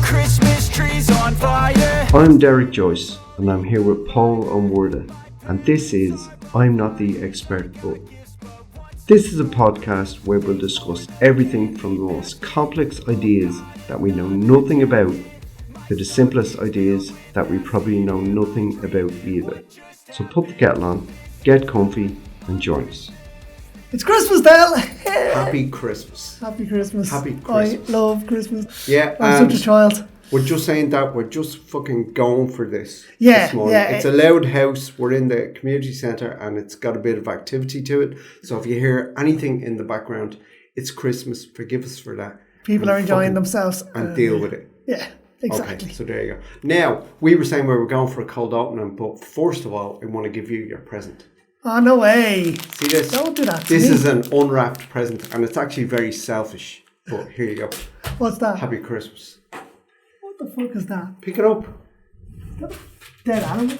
Christmas trees on fire. I'm Derek Joyce, and I'm here with Paul Onwarda, and this is I'm Not the Expert But. This is a podcast where we'll discuss everything from the most complex ideas that we know nothing about to the simplest ideas that we probably know nothing about either. So put the kettle on, get comfy, and join us. It's Christmas, Dale! Happy Christmas. Happy Christmas. Happy Christmas. I love Christmas. Yeah, I'm such a child. We're just saying that we're just fucking going for this. Yeah, this morning. yeah. It's a loud house. We're in the community centre and it's got a bit of activity to it. So if you hear anything in the background, it's Christmas. Forgive us for that. People are enjoying themselves. And deal with it. Yeah, exactly. Okay, so there you go. Now, we were saying we were going for a cold opening, but first of all, I want to give you your present. Oh, no way. See this? Don't do that to This me. is an unwrapped present and it's actually very selfish. But here you go. What's that? Happy Christmas. What the fuck is that? Pick it up. Dead animal?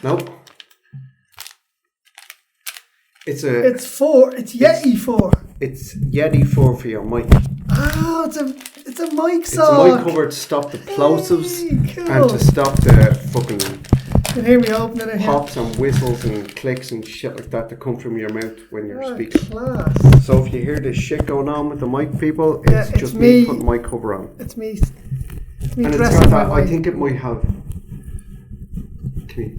Nope. It's Yeti 4. It's Yeti 4 for your mic. Oh, it's a mic It's a mic sock. cover to stop the plosives Hey, cool. and to stop the fucking You can hear me opening it here. pops and whistles and clicks and shit like that come from your mouth when you're Oh, speaking. class. So if you hear this shit going on with the mic, people, it's Yeah, it's just me. me putting my cover on. It's me. It's me And it's dressing got my that, I mic. think it might have, it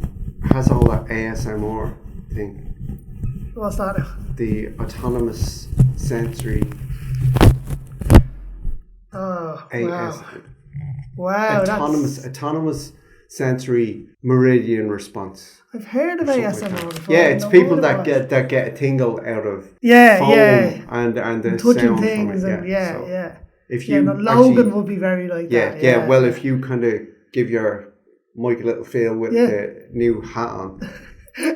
has all that ASMR thing. What's that? The autonomous sensory Oh, AS. wow. Autonomous sensory meridian response. I've heard of Something ASMR like that. before. Yeah, I it's know people what that it was. get a tingle out of Yeah, foam yeah. and the touching sound things from it. and So yeah. if Yeah, you no, Logan actually, would be very like yeah, that. yeah. Well, if you kind of give your mic a little feel with Yeah. the new hat on,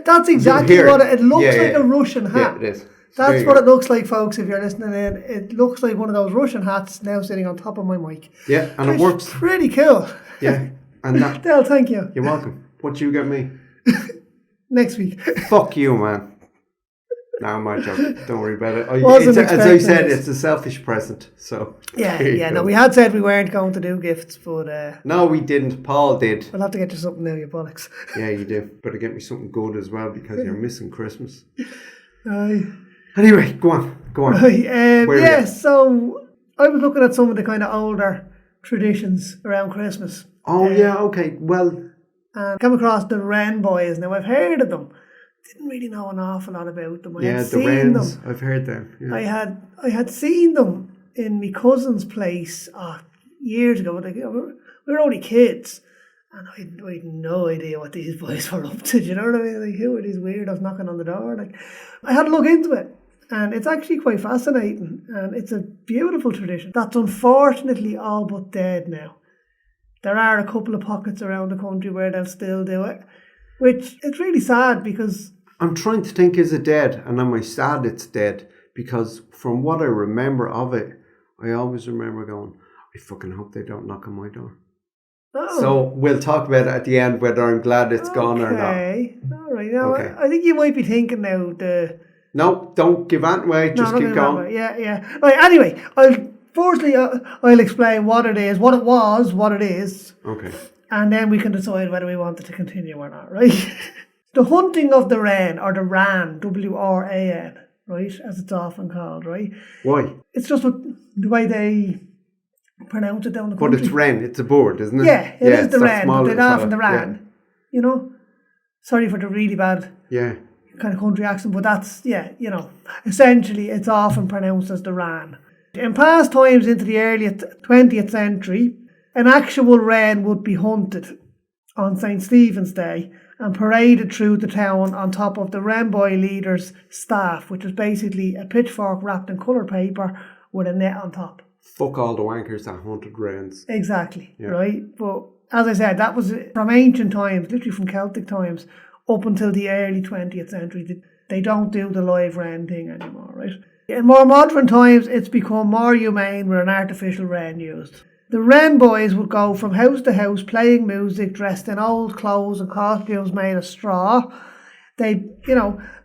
That's exactly hear what it. it looks Yeah, like yeah. a Russian hat. yeah, it is. So That's there you what go. it looks like, folks, if you're listening in. It looks like one of those Russian hats now sitting on top of my mic. Yeah, and it Which works. is pretty cool. Yeah, and that. Dale, thank you. You're welcome. What you get me? Next week. Fuck you, man. Nah, my job. Don't worry about it. Wasn't As I expecting said, this. it's a selfish present. So Yeah, there you yeah. go. No, we had said we weren't going to do gifts, but No, we didn't. Paul did. we'll have to get you something now, you bollocks. Yeah, you do. Better get me something good as well because you're missing Christmas. Aye. Anyway, go on. Right, Where are we yeah, at? so I was looking at some of the kind of older traditions around Christmas. Oh, yeah, okay. Well, And come across the Wren boys. Now, I've heard of them. Didn't really know an awful lot about them. I yeah, had the seen Wrens. them. I've heard them. Yeah. I had seen them in my cousin's place years ago. Like, we were only kids. And I had no idea what these boys were up to. Do you know what I mean? Like, who are these weirdos knocking on the door? Like, I had to look into it. And it's actually quite fascinating. And it's a beautiful tradition that's unfortunately all but dead now. There are a couple of pockets around the country where they'll still do it, which it's really sad because... I'm trying to think, is it dead? And am I sad it's dead? Because from what I remember of it, I always remember going, I fucking hope they don't knock on my door. Oh, So we'll talk about it at the end, whether I'm glad it's gone or not. okay. All right. Now, Okay. I think you might be thinking now No, don't give that away. Just not keep gonna going. remember. Yeah. Right, anyway, I'll explain what it is, what it was, what it is, Okay. and then we can decide whether we want it to continue or not, right? The hunting of the wren, or the ran, W-R-A-N, right, as it's often called, right? Why? It's just the way they pronounce it down the But country. it's wren. It's a bird, isn't it? Yeah, it is it's the that wren, small but they're little often the fella. ran, you know? Sorry for the really bad Yeah. kind of country accent, but that's, essentially it's often pronounced as the ran. In past times into the early 20th century, an actual wren would be hunted on St. Stephen's Day and paraded through the town on top of the wren boy leader's staff, which was basically a pitchfork wrapped in coloured paper with a net on top. Fuck all the wankers that hunted wrens. Exactly, Yeah. right? But as I said, that was from ancient times, literally from Celtic times, up until the early 20th century. They don't do the live wren thing anymore, right? In more modern times, it's become more humane with an artificial wren used. The wren boys would go from house to house playing music, dressed in old clothes and costumes made of straw. They,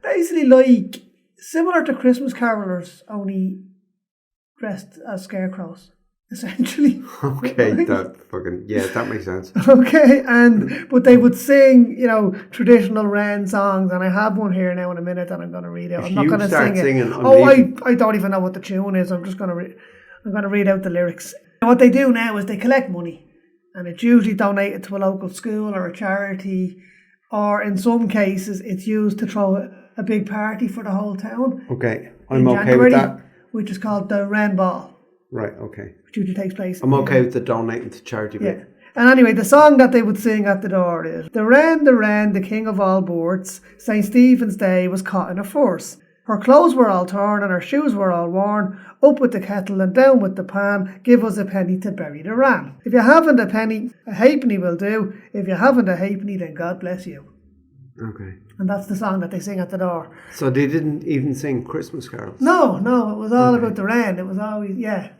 basically like, similar to Christmas carolers, only dressed as scarecrows, essentially. Okay, Right? that makes sense. Okay, but they would sing, traditional Wren songs, and I have one here now in a minute that I'm going to read out. If I'm not you going to start sing singing, it. I'm Oh, leaving. I don't even know what the tune is. I'm just going to I'm going to read out the lyrics. And what they do now is they collect money, and it's usually donated to a local school or a charity, or in some cases it's used to throw a big party for the whole town. Okay, in I'm okay January, with that. which is called the Wren Ball, Right, okay. which usually takes place. I'm okay with the donating to charity bit. Yeah. And anyway, the song that they would sing at the door is the Wren, the king of all boards, St. Stephen's Day was caught in a force. Her clothes were all torn and her shoes were all worn. Up with the kettle and down with the pan. Give us a penny to bury the ram. If you haven't a penny, a halfpenny will do. If you haven't a halfpenny, then God bless you. Okay. And that's the song that they sing at the door. So they didn't even sing Christmas carols? No, it was all about the Wren. It was always, yeah.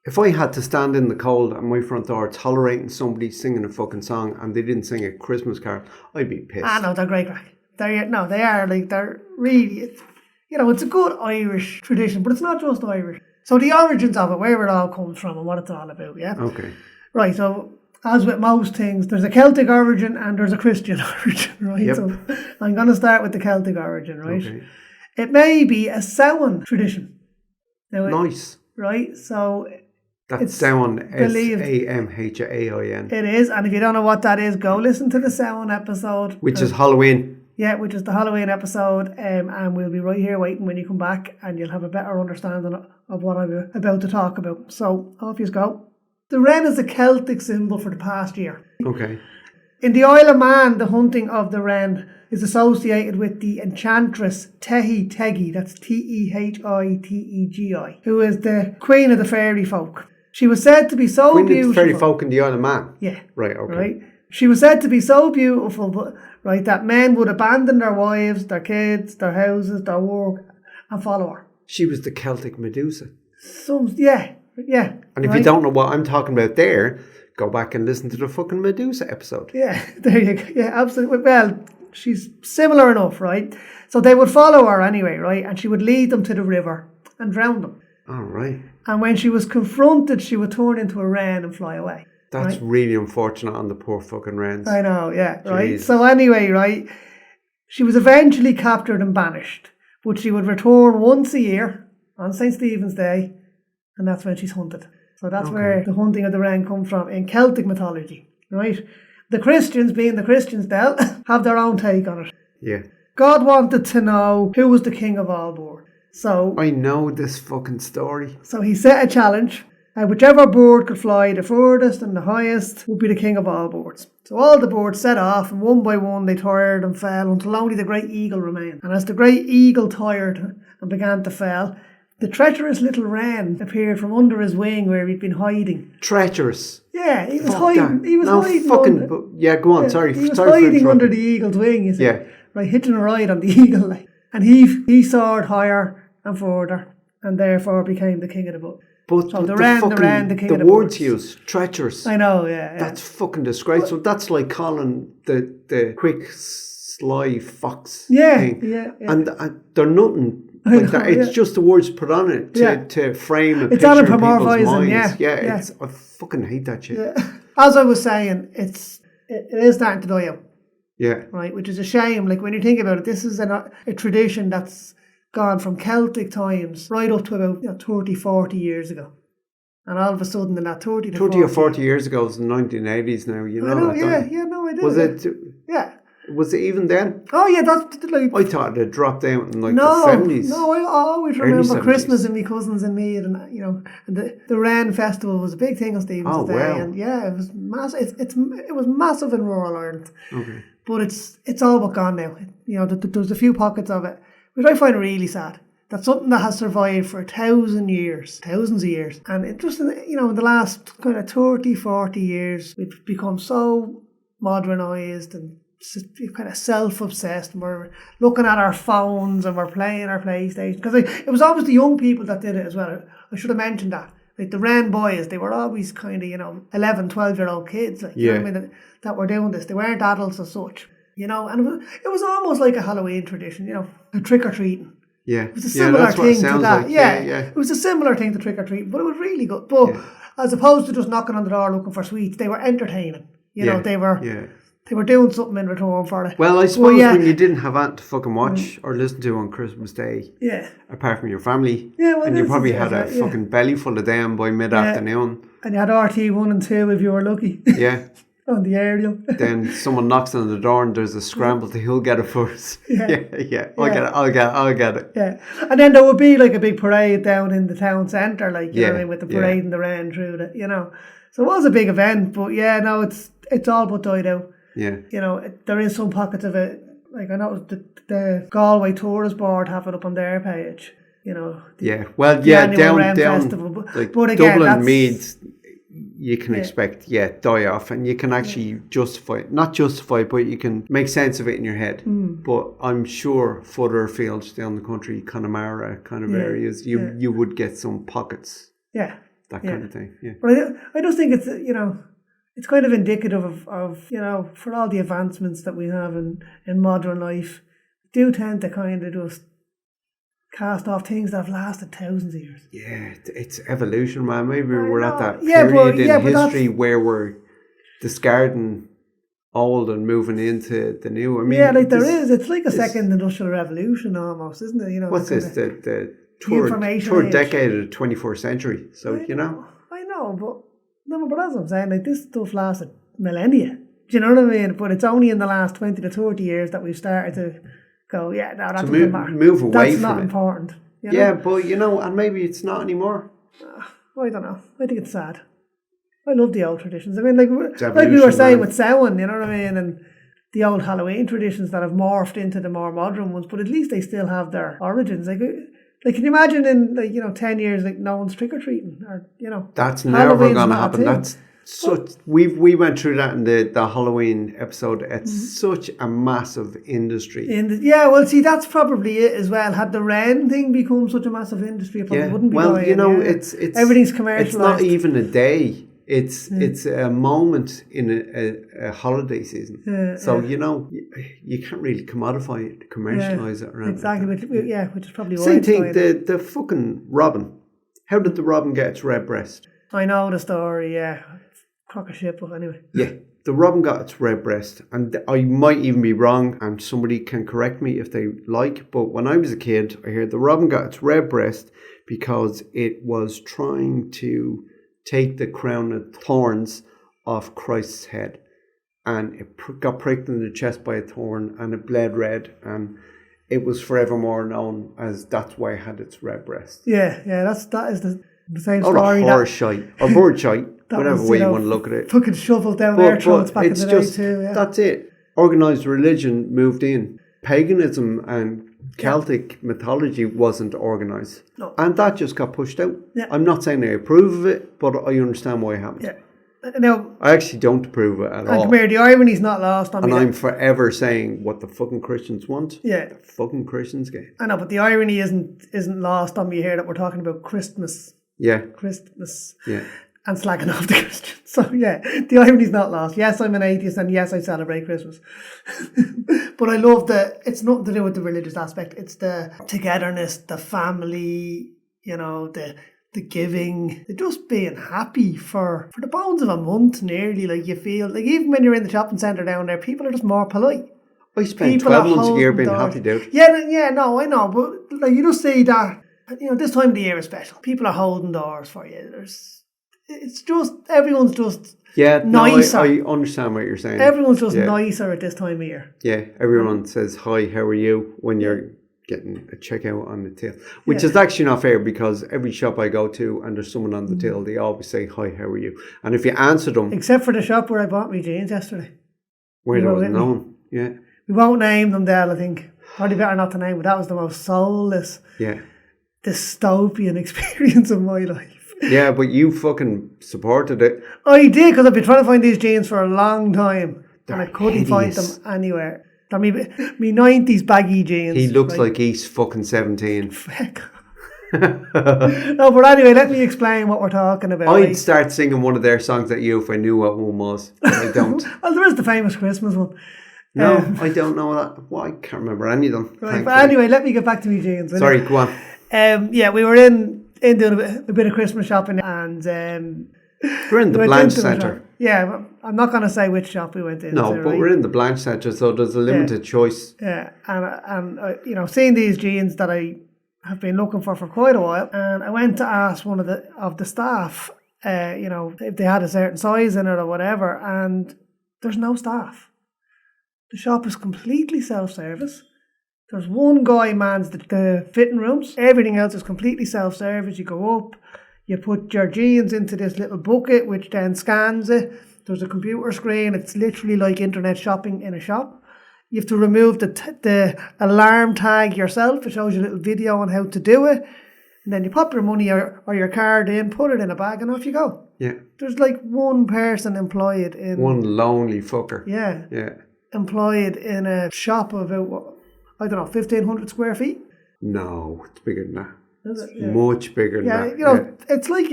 If I had to stand in the cold at my front door tolerating somebody singing a fucking song and they didn't sing a Christmas carol, I'd be pissed. No, they're great crack. They are, like, they're really, it's a good Irish tradition, but it's not just Irish. So the origins of it, where it all comes from and what it's all about, yeah? Okay. Right, so as with most things, there's a Celtic origin and there's a Christian origin, right? Yep. So I'm going to start with the Celtic origin, right? Okay. It may be a Samhain tradition. Now, Nice. Right, so That's Samhain, Samhain. it is, and if you don't know what that is, go listen to the Samhain episode. Which is Halloween. Yeah, which is the Halloween episode, and we'll be right here waiting when you come back, and you'll have a better understanding of what I'm about to talk about. So, off you go. The Wren is a Celtic symbol for the past year. Okay. In the Isle of Man, the hunting of the Wren is associated with the enchantress Tehi Tegi, that's Tehitegi, who is the queen of the fairy folk. She was said to be so Queen beautiful. of the fairy folk in the Isle of Man? Yeah. Right, okay. Right? She was said to be so beautiful, right, that men would abandon their wives, their kids, their houses, their work, and follow her. She was the Celtic Medusa. Yeah. And if you don't know what I'm talking about there, go back and listen to the fucking Medusa episode. Yeah, there you go. Yeah, absolutely. Well, she's similar enough, right? So they would follow her anyway, right? And she would lead them to the river and drown them. All right. And when she was confronted, she would turn into a wren and fly away. That's right? really unfortunate on the poor fucking wrens. I know, yeah, right? Jeez. So anyway, right, she was eventually captured and banished, but she would return once a year on St. Stephen's Day, and that's when she's hunted. So that's where the hunting of the wren comes from in Celtic mythology, right? The Christians, being the Christians, they'll have their own take on it. Yeah. God wanted to know who was the king of all birds. So I know this fucking story. So he set a challenge. Whichever bird could fly the furthest and the highest would be the king of all birds. So all the birds set off, and one by one they tired and fell until only the great eagle remained. And as the great eagle tired and began to fall, the treacherous little wren appeared from under his wing where he'd been hiding. Treacherous. Yeah, he was Fuck hiding. that. He was No, hiding. fucking. Go on. Sorry. He was sorry for hiding under interrupting. the eagle's wing. You see, Yeah. right, hitching a ride on the eagle, like. And he soared higher and further, and therefore became the king of the birds. But So the king of the words birds. used, treacherous. I know, yeah. That's fucking disgraceful. That's like calling the quick, sly fox thing. Yeah. And they're nothing I like know, that. It's just the words put on it to frame a It's picture in people's anthropomorphizing, minds. yeah. I fucking hate that shit. Yeah. As I was saying, it is starting to die out, Yeah. right? Which is a shame. Like when you think about it, this is a tradition that's gone from Celtic times right up to about 30, 40 years ago. And all of a sudden in that 30 to 30 or 40 years ago, it was the 1980s now, you know. I know, that, don't you? no, I do. Was it? Yeah. Was it even then? Oh, yeah, that's like... I thought it had dropped down in like No, the 70s. no, I always early remember 70s. Christmas and my cousins and me, and and the Wren Festival was a big thing on Stephen's Day, wow. and yeah, it was massive. It was massive in rural Ireland, Okay. but it's all but gone now. There's a few pockets of it, which I find really sad. That's something that has survived for thousands of years, and it just in the last kind of 30, 40 years, we've become so modernised and kind of self-obsessed, and we're looking at our phones and we're playing our PlayStation, because it was always the young people that did it as well. I should have mentioned that. Like the Wren boys, they were always kind of 11, 12-year-old kids, like, you know what I mean, that were doing this. They weren't adults as such, and it was almost like a Halloween tradition, a trick-or-treating. Yeah. It was a similar thing to that. Like. Yeah. Yeah. It was a similar thing to trick-or-treating, but it was really good. But as opposed to just knocking on the door looking for sweets, they were entertaining. You know, they were doing something in return for it. Well, I suppose when you didn't have anything to fucking watch or listen to on Christmas Day, apart from your family, and you probably had a fucking belly full of them by mid-afternoon. And you had RT1 and 2 if you were lucky. Yeah. On the aerial. Then someone knocks on the door and there's a scramble to who'll get it first. I'll get it. Yeah. And then there would be like a big parade down in the town centre, like, you know what I mean, with the parade and the rain through it, you know. So it was a big event, but it's all but died out. Yeah. You know, there is some pockets of it, like I know the Galway Tourist Board have it up on their page, you know. Down festival. But again, Dublin Meads, you can expect, die off, and you can actually not justify, but you can make sense of it in your head. But I'm sure further afield down the country, Connemara kind of areas, you would get some pockets. Yeah. That kind of thing. Yeah. But I just think it's, you know, it's kind of indicative of, you know, for all the advancements that we have in modern life, do tend to kind of just cast off things that have lasted thousands of years. Yeah, it's evolution, man. Maybe we're at that period in history where we're discarding old and moving into the new. I mean, it's like a second industrial revolution almost, isn't it? You know, what's this? The third decade of the 21st century. So I know, but as I'm saying, like, this stuff lasted millennia. Do you know what I mean? But it's only in the last 20 to 30 years that we've started to go, that doesn't matter. Move away That's from not it. important. You know? Yeah, but you know, and maybe it's not anymore. I don't know. I think it's sad. I love the old traditions. I mean, like we were saying with Samhain, you know what I mean, and the old Halloween traditions that have morphed into the more modern ones, but at least they still have their origins. Like, can you imagine in, like, you know, 10 years, like, no one's trick-or-treating, or, you know, that's never going to happen. That's such, we went through that in the Halloween episode. It's such a massive industry. See, that's probably it as well. Had the Wren thing become such a massive industry, it probably wouldn't be going. You know, it's everything's commercialised. It's not even a day. It's a moment in a holiday season. You know, you can't really commodify it, commercialise it around. Exactly, which is probably why. Same thing, the fucking robin. How did the robin get its red breast? I know the story, crock of shit, but anyway. Yeah, the robin got its red breast, and I might even be wrong, and somebody can correct me if they like, but when I was a kid, I heard the robin got its red breast because it was trying to take the crown of thorns off Christ's head, and it got pricked in the chest by a thorn, and it bled red, and it was forevermore known as that's why it had its red breast. That is the same story. Or horse shite, or bird shite, whatever way you want to look at it. Fucking shoveled down their throats back in the day too. Yeah. That's it. Organised religion moved in. Paganism and Celtic mythology wasn't organised. No. And that just got pushed out. Yeah. I'm not saying I approve of it, but I understand why it happened. Yeah. Now, I actually don't approve of it at all. Come here, the irony's not lost on me. And I'm forever saying what the fucking Christians want. Yeah. The fucking Christians get. I know, but the irony isn't lost on me here that we're talking about Christmas. Yeah. Christmas. Yeah. And slagging off the Christians. So, the irony's not lost. Yes, I'm an atheist, and yes, I celebrate Christmas. But I love it's nothing to do with the religious aspect. It's the togetherness, the family, you know, the giving, just being happy for the bones of a month nearly. Like, you feel, like, even when you're in the shopping centre down there, people are just more polite. I spent 12 months a year being happy, dude. No, I know. But, like, you just see that, you know, this time of the year is special. People are holding doors for you. It's just, everyone's just nicer. I understand what you're saying. Everyone's just nicer at this time of year. Yeah, everyone says, hi, how are you, when you're getting a checkout on the till. Which is actually not fair, because every shop I go to and there's someone on the till, they always say, hi, how are you? And if you answer them... Except for the shop where I bought my jeans yesterday. Where there was no one. Yeah. We won't name them, Dale, I think. Probably better not to name, but that was the most soulless, dystopian experience of my life. Yeah, but you fucking supported it. I did, because I've been trying to find these jeans for a long time. They're and I couldn't hideous. find them anywhere. They're me 90s baggy jeans. He looks like he's fucking 17. No, but anyway, let me explain what we're talking about. I'd start singing one of their songs at you if I knew what one was. I don't. Well, there is the famous Christmas one. No, I don't know that. Well, I can't remember any of them. Right, but anyway, let me get back to my jeans. Sorry, go on. We were in doing a bit of Christmas shopping, and We're in the We went Blanche into a Centre. shop. Yeah, but I'm not going to say which shop we went into. No, but right? we're in the Blanche Centre, so there's a limited choice. Yeah, and you know, seeing these jeans that I have been looking for quite a while, and I went to ask one of the staff, you know, if they had a certain size in it or whatever, and there's no staff. The shop is completely self-service. There's one guy mans the fitting rooms. Everything else is completely self-service. You go up, you put your jeans into this little bucket, which then scans it. There's a computer screen. It's literally like internet shopping in a shop. You have to remove the alarm tag yourself. It shows you a little video on how to do it. And then you pop your money or your card in, put it in a bag, and off you go. Yeah. There's like one person employed in... One lonely fucker. Yeah. Yeah. Employed in a shop of about, I don't know, 1,500 square feet. No, it's bigger than that. Is it? It's much bigger than that. You know, it's like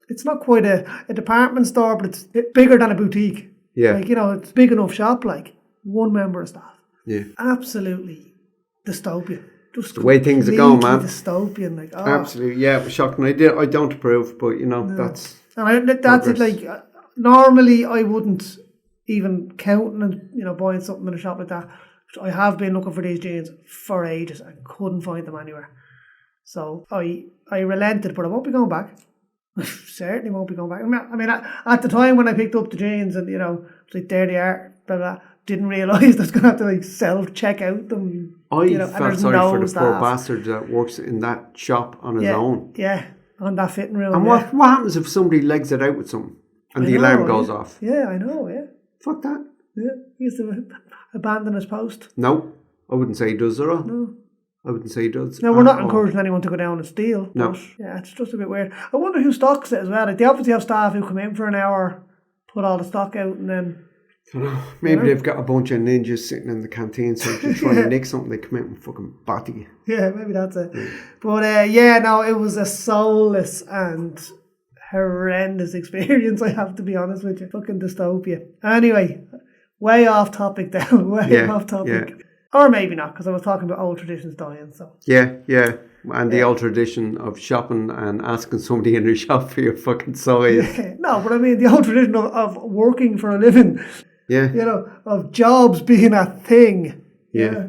it's not quite a department store, but it's bigger than a boutique. Yeah. Like, you know, it's a big enough shop, like one member of staff. Yeah. Absolutely dystopian. Just the way things are going, man. Dystopian, like, oh. Absolutely, yeah, it was shocking. I don't approve, but you know, that's... And that's it, like, normally I wouldn't even count on, you know, buying something in a shop like that. I have been looking for these jeans for ages and couldn't find them anywhere. So I relented, but I won't be going back. Certainly won't be going back. I mean, at the time when I picked up the jeans and, you know, it's like, there they are, blah, blah, didn't realise I was going to have to, like, self-check out them. I you know, felt sorry for the poor bastard that works in that shop on his own. Yeah, on that fitting room. And what happens if somebody legs it out with something and the alarm goes off? Yeah, I know, yeah. Fuck that. Yeah, he used to abandon his post. No, I wouldn't say he does, or No. I wouldn't say he does. No, we're not encouraging anyone to go down and steal. No. But yeah, it's just a bit weird. I wonder who stocks it as well. Like, they obviously have staff who come in for an hour, put all the stock out, and then... I don't know. Maybe they've got a bunch of ninjas sitting in the canteen, so if you're trying to nick something, they come out and fucking body you. Yeah, maybe that's it. But yeah, no, it was a soulless and horrendous experience, I have to be honest with you. Fucking dystopia. Anyway, way off topic then. Off topic. Yeah. Or maybe not, because I was talking about old traditions dying, so... Yeah. And the old tradition of shopping and asking somebody in your shop for your fucking size. Yeah. No, but I mean the old tradition of working for a living. Yeah. You know, of jobs being a thing. Yeah.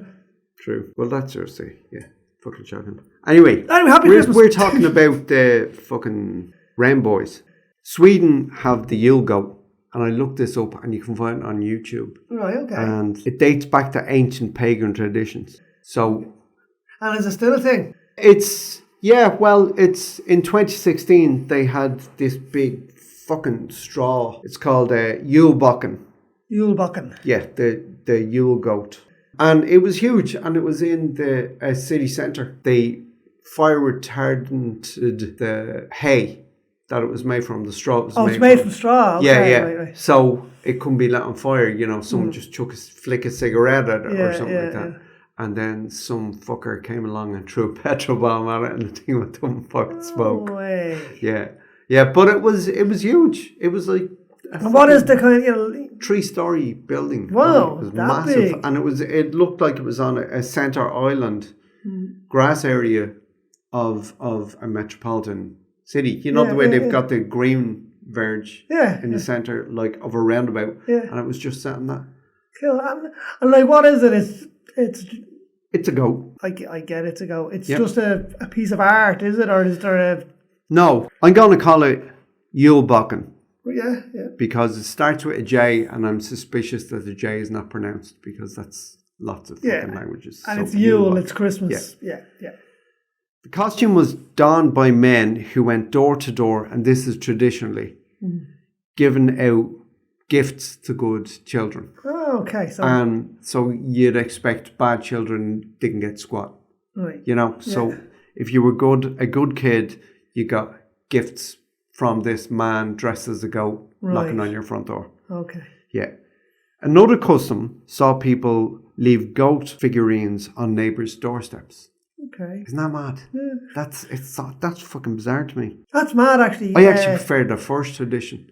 True. Well, that's seriously, yeah, fucking shocking. Anyway, happy Christmas. We're talking about the fucking rainbows. Sweden have the Yule goat, and I looked this up, and you can find it on YouTube. Right, okay. And it dates back to ancient pagan traditions. So, and is it still a thing? it's in 2016 they had this big fucking straw. It's called Yulebocken. Yulebocken. Yeah, the Yule goat. And it was huge, and it was in the city centre. They fire retardant the hay that it was made from, the straw. It's made from straw. Okay, yeah. Right. So it couldn't be lit on fire. You know, someone just flick a cigarette at it or something like that. Yeah. And then some fucker came along and threw a petrol bomb at it, and the thing went up and fucking smoke. No way. Yeah. But it was huge. It was like. And what is the kind of 3-story building? Wow, it was that massive, big. and it looked like it was on a centre island, grass area of a metropolitan city. You know, the way they've got the green verge in the centre, like of a roundabout, and it was just set on that. Cool. And like, what is it? It's a goat. I get it's a goat. It's just a piece of art, is it, or is there a? No, I'm going to call it Yulebocken. Yeah. Because it starts with a J, and I'm suspicious that the J is not pronounced, because that's lots of fucking languages. And so it's Yule, it's Christmas. Yeah. The costume was donned by men who went door to door, and this is traditionally given out gifts to good children. Oh, okay. So you'd expect bad children didn't get squat. Right. You know, so if you were a good kid, you got gifts from this man dressed as a goat knocking on your front door. Okay. Yeah. Another custom saw people leave goat figurines on neighbours' doorsteps. Okay. Isn't that mad? Yeah. That's fucking bizarre to me. That's mad, actually. I actually prefer the first tradition.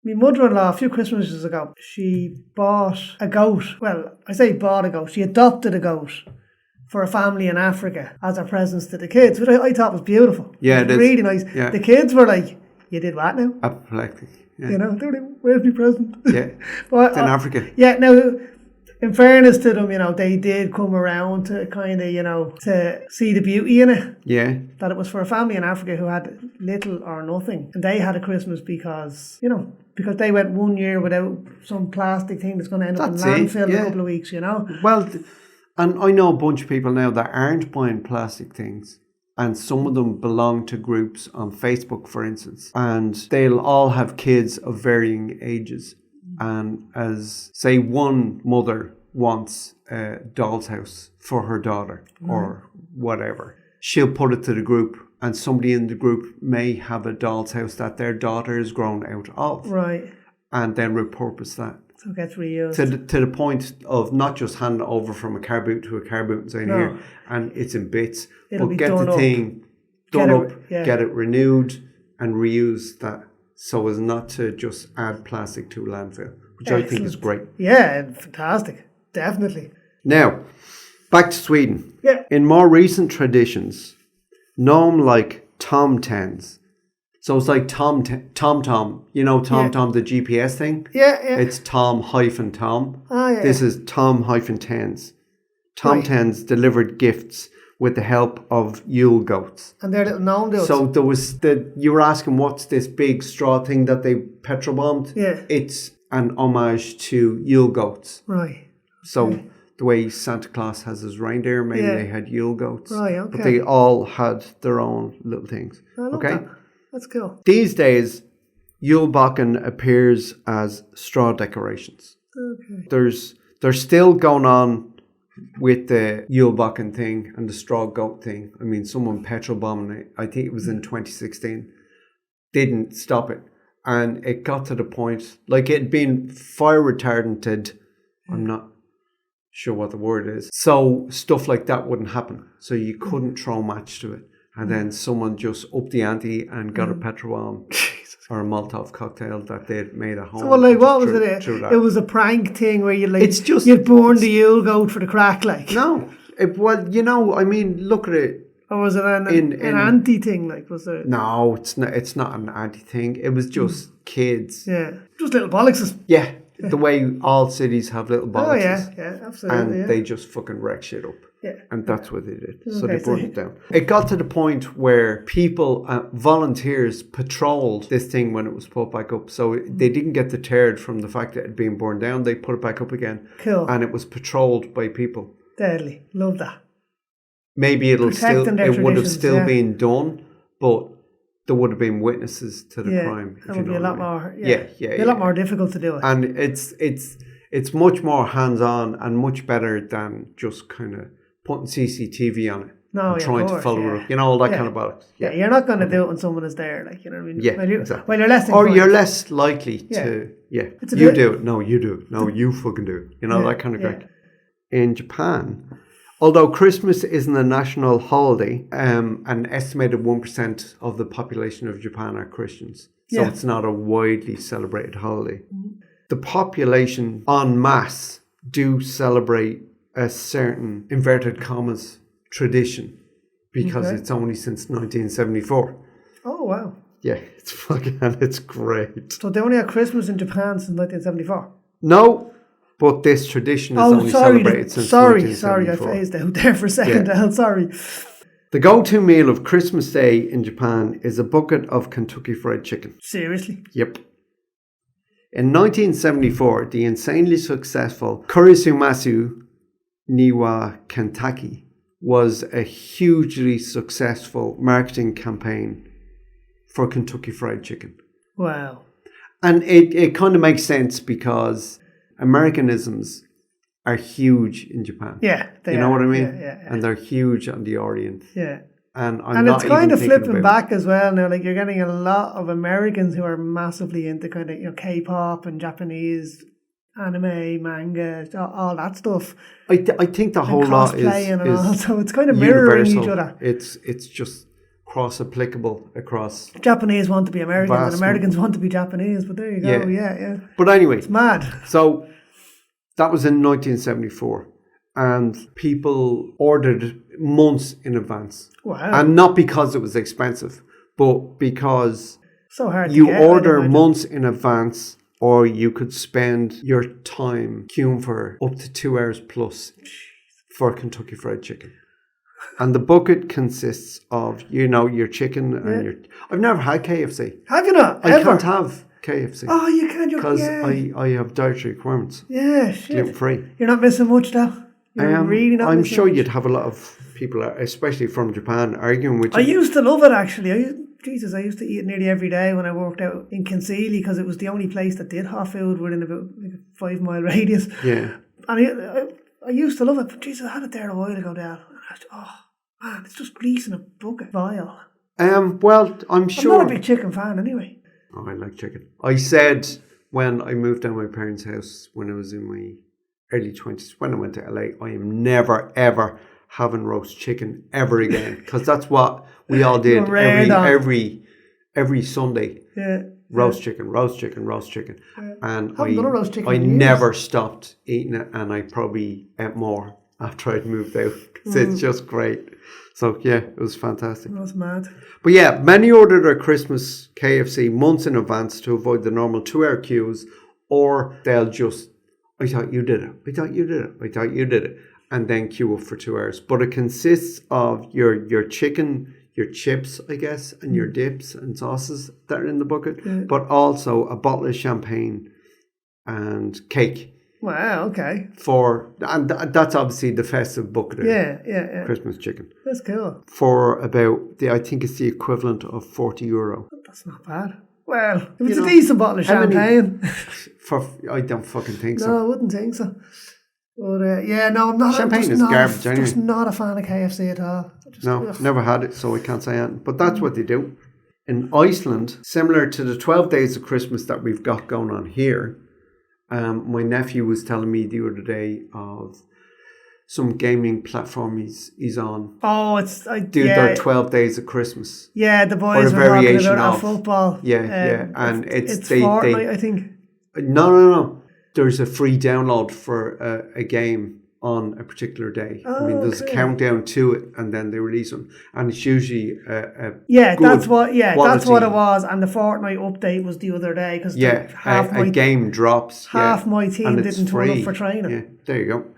My mother-in-law, a few Christmases ago, she bought a goat. Well, I say bought a goat. She adopted a goat for a family in Africa as a present to the kids, which I thought was beautiful. Yeah, it is. Really nice. Yeah. The kids were like, You did what now? Apoplectic. Yeah. You know, where's my present? Yeah. But, It's in Africa. Yeah, now, in fairness to them, you know, they did come around to kind of, you know, to see the beauty in it. Yeah. That it was for a family in Africa who had little or nothing. And they had a Christmas because, you know, because they went 1 year without some plastic thing that's going to end up in landfill in a couple of weeks, you know. Well, and I know a bunch of people now that aren't buying plastic things. And some of them belong to groups on Facebook, for instance. And they'll all have kids of varying ages. And as, say, one mother wants a doll's house for her daughter or whatever, she'll put it to the group, and somebody in the group may have a doll's house that their daughter has grown out of. Right. And then repurpose that. So it gets reused. To the point of not just handing it over from a car boot to a car boot and saying, here, and it's in bits. It'll be get done the up. thing done up, Yeah. get it renewed, and reuse that, so as not to just add plastic to a landfill, which I think is great. Yeah, fantastic. Definitely. Now, back to Sweden. Yeah. In more recent traditions, known like Tom Tens. So it's like Tom, you know, Tom, the GPS thing? Yeah. It's Tom-Tom. Oh, yeah. This is Tom-Tens. Tom Tens delivered gifts with the help of Yule goats. And they're little gnome dudes. So there was you were asking what's this big straw thing that they petrol bombed? Yeah. It's an homage to Yule goats. Right. So the way Santa Claus has his reindeer, maybe they had Yule goats. Right, okay. But they all had their own little things. I love that. That's cool. These days, Yulebakken appears as straw decorations. Okay. They're still going on with the Yulebakken thing and the straw goat thing. I mean, someone petrol bombing it, I think it was in 2016, didn't stop it. And it got to the point, like it'd been fire retardanted, I'm not sure what the word is. So stuff like that wouldn't happen. So you couldn't throw a match to it. And then someone just upped the ante and got a petrol bomb or a Molotov cocktail that they'd made at home. So, like, what was it? It was a prank thing where you, like, you'd burn the Yule goat for the crack, like. No. Well, you know, I mean, look at it. Or was it an anti thing, like, was it? No, it's not an anti thing. It was just kids. Yeah. Just little bollockses. Yeah. The way all cities have little bollocks. Oh, yeah, absolutely. And they just fucking wreck shit up. Yeah. And that's what they did. So they burned it down. It got to the point where people, volunteers, patrolled this thing when it was put back up. So they didn't get deterred from the fact that it had been burned down. They put it back up again. Cool. And it was patrolled by people. Deadly. Love that. Maybe it would have still been done, but there would have been witnesses to the crime. It would be a lot more. It'd be a lot more difficult to do it. And it's much more hands-on and much better than just kind of putting CCTV on it. No, trying to follow it up. You know, all that kind of bollocks. Yeah, you're not going to do it when someone is there, like, you know what I mean? Yeah, exactly. Well, you're less or you're less likely to, you do it. No, you do it. No, you fucking do it. You know, that kind of thing. In Japan, although Christmas isn't a national holiday, an estimated 1% of the population of Japan are Christians. So it's not a widely celebrated holiday. The population en masse do celebrate a certain, inverted commas, tradition because it's only since 1974. Oh, wow. Yeah, it's great. So they only had Christmas in Japan since 1974? No, but this tradition is only celebrated since 1974. Sorry, I phased out there for a second. Yeah. Sorry. The go-to meal of Christmas Day in Japan is a bucket of Kentucky Fried Chicken. Seriously? Yep. In 1974, the insanely successful Kurisumasu Niwa Kentucky was a hugely successful marketing campaign for Kentucky Fried Chicken. Wow. And it kind of makes sense because Americanisms are huge in Japan. Yeah, you know what I mean? Yeah. And they're huge on the Orient. Yeah. And it's kind of flipping back as well now. Like, you're getting a lot of Americans who are massively into kind of, you know, K-pop and Japanese anime, manga, all that stuff. I think the whole lot is so it's kind of mirroring universal. each other. It's just cross-applicable across. Japanese want to be Americans and Americans want to be Japanese, but there you go. Yeah. But anyway, it's mad. So that was in 1974, and people ordered months in advance. Wow. And not because it was expensive, but because So hard to You get, I'd order imagine. months in advance, or you could spend your time queuing for up to 2 hours plus for Kentucky Fried Chicken. And the bucket consists of, your chicken and your... I've never had KFC. Have you not? I Ever? can't have KFC. Oh, you can't. Because I have dietary requirements. Yeah, shit. Gluten-free. You're not missing much, though. You're really not I'm missing sure much. you'd have a lot of people, especially from Japan, arguing with you. I used to love it, actually. I used to eat it nearly every day when I worked out in Kinseely because it was the only place that did hot food within about a 5-mile radius. Yeah. And I used to love it, but Jesus, I had it there a while ago, Dad. And I was, oh, man, it's just grease in a bucket vial. Well, I'm sure... I'm not a big chicken fan anyway. Oh, I like chicken. I said when I moved down my parents' house when I was in my early 20s, when I went to LA, I am never, ever having roast chicken ever again. Because that's what we all did every Sunday. Yeah. Roast chicken. Yeah. And Haven't done a roast chicken I in years. never stopped eating it, and I probably ate more after I'd moved out. So it's just great. So yeah, it was fantastic. That's mad. But yeah, many order their Christmas KFC months in advance to avoid the normal 2-hour queues, or they'll just, I thought you did it, and then queue up for 2 hours. But it consists of your chicken, your chips, I guess, and your dips and sauces that are in the bucket, but also a bottle of champagne and cake. Wow, okay. And that's obviously the festive bucket of Yeah. Christmas chicken. That's cool. For about, I think it's the equivalent of €40. That's not bad. Well, if it's a decent bottle of champagne. I don't fucking think so. No, I wouldn't think so. But I'm not. Champagne is garbage anyway. I'm just not a fan of KFC at all. Never had it, so I can't say anything. But that's what they do. In Iceland, similar to the 12 days of Christmas that we've got going on here, my nephew was telling me the other day of some gaming platform he's on. Oh, their 12 days of Christmas. Yeah, the boys were talking about football. Yeah. And it's Fortnite, I think. No. There's a free download for a game on a particular day. There's a countdown to it, and then they release them, and it's usually that's what it was. And the Fortnite update was the other day because a game drops. Half my team didn't turn up for training. Yeah, there you go. Do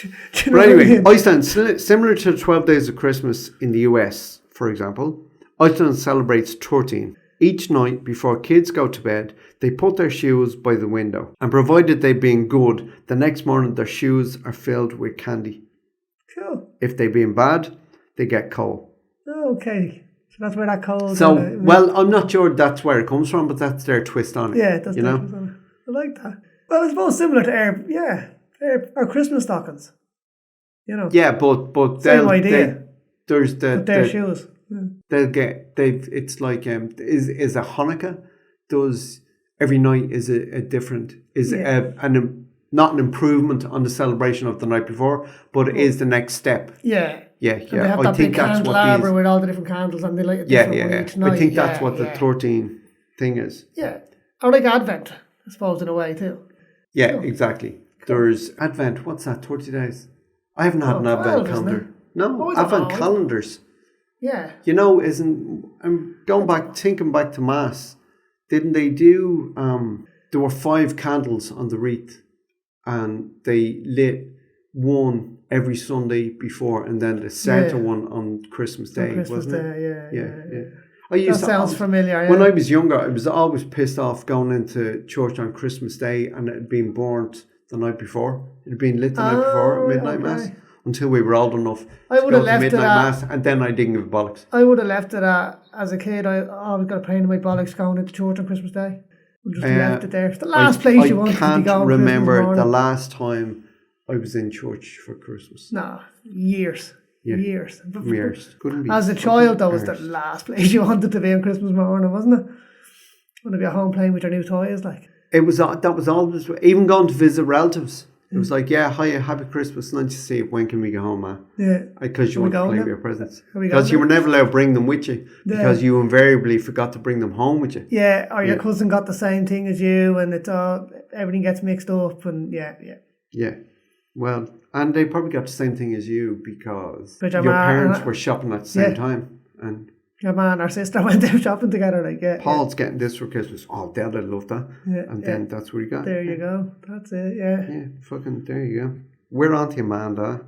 you But know anyway, what I mean? Iceland, similar to the 12 days of Christmas in the US, for example, Iceland celebrates 13. Each night before kids go to bed, they put their shoes by the window, and provided they've been good, the next morning their shoes are filled with candy. Cool. If they've been bad, they get coal. Oh, okay. So that's where that coal. So, I'm not sure that's where it comes from, but that's their twist on it. Yeah, that's their twist on it. I like that. Well, I suppose similar to our Christmas stockings. Yeah, but same idea. There's their shoes. It's like is a Hanukkah does every night is a different not an improvement on the celebration of the night before, but it is the next step. Yeah. Yeah. And they have that big candelabra with all the different candles, and they light a different one each night. I think that's what the 13 thing is. Yeah. Or like Advent, I suppose, in a way too. Yeah, exactly. There's Advent. What's that? 30 days. I haven't had an Advent calendar. No, Advent calendars. Yeah. I'm thinking back to Mass. Didn't they do, there were 5 candles on the wreath, and they lit one every Sunday before, and then the center one on Christmas Day, wasn't it? Yeah. That sounds familiar. Yeah. When I was younger, I was always pissed off going into church on Christmas Day, and it had been burnt the night before. It had been lit the night before, midnight mass. Until we were old enough to go to midnight mass, and then I didn't give bollocks. I would have left it as a kid. I always got a pain in my bollocks going into church on Christmas Day. We just left it there. It's the last place you wanted to be going. I can't remember the last time I was in church for Christmas. No, years. Yeah. Years. Couldn't be. As a child, that was the last place you wanted to be on Christmas morning, wasn't it? Want to be at home playing with your new toys, like. That was always, even going to visit relatives. It was like, hiya, happy Christmas, nice to see you. When can we go home, man? Yeah. Because you want to play with your presents. Because you were never allowed to bring them with you. Because you invariably forgot to bring them home with you. Yeah, or your cousin got the same thing as you, and everything gets mixed up, and yeah. Well, and they probably got the same thing as you because your parents were shopping at the same time. And Your man or sister went out shopping together, like, yeah. Paul's getting this for Christmas. Oh, Dad, I love that. Yeah, And then that's what he got. There you go. That's it, yeah. Yeah, fucking, there you go. We're on to you, Amanda.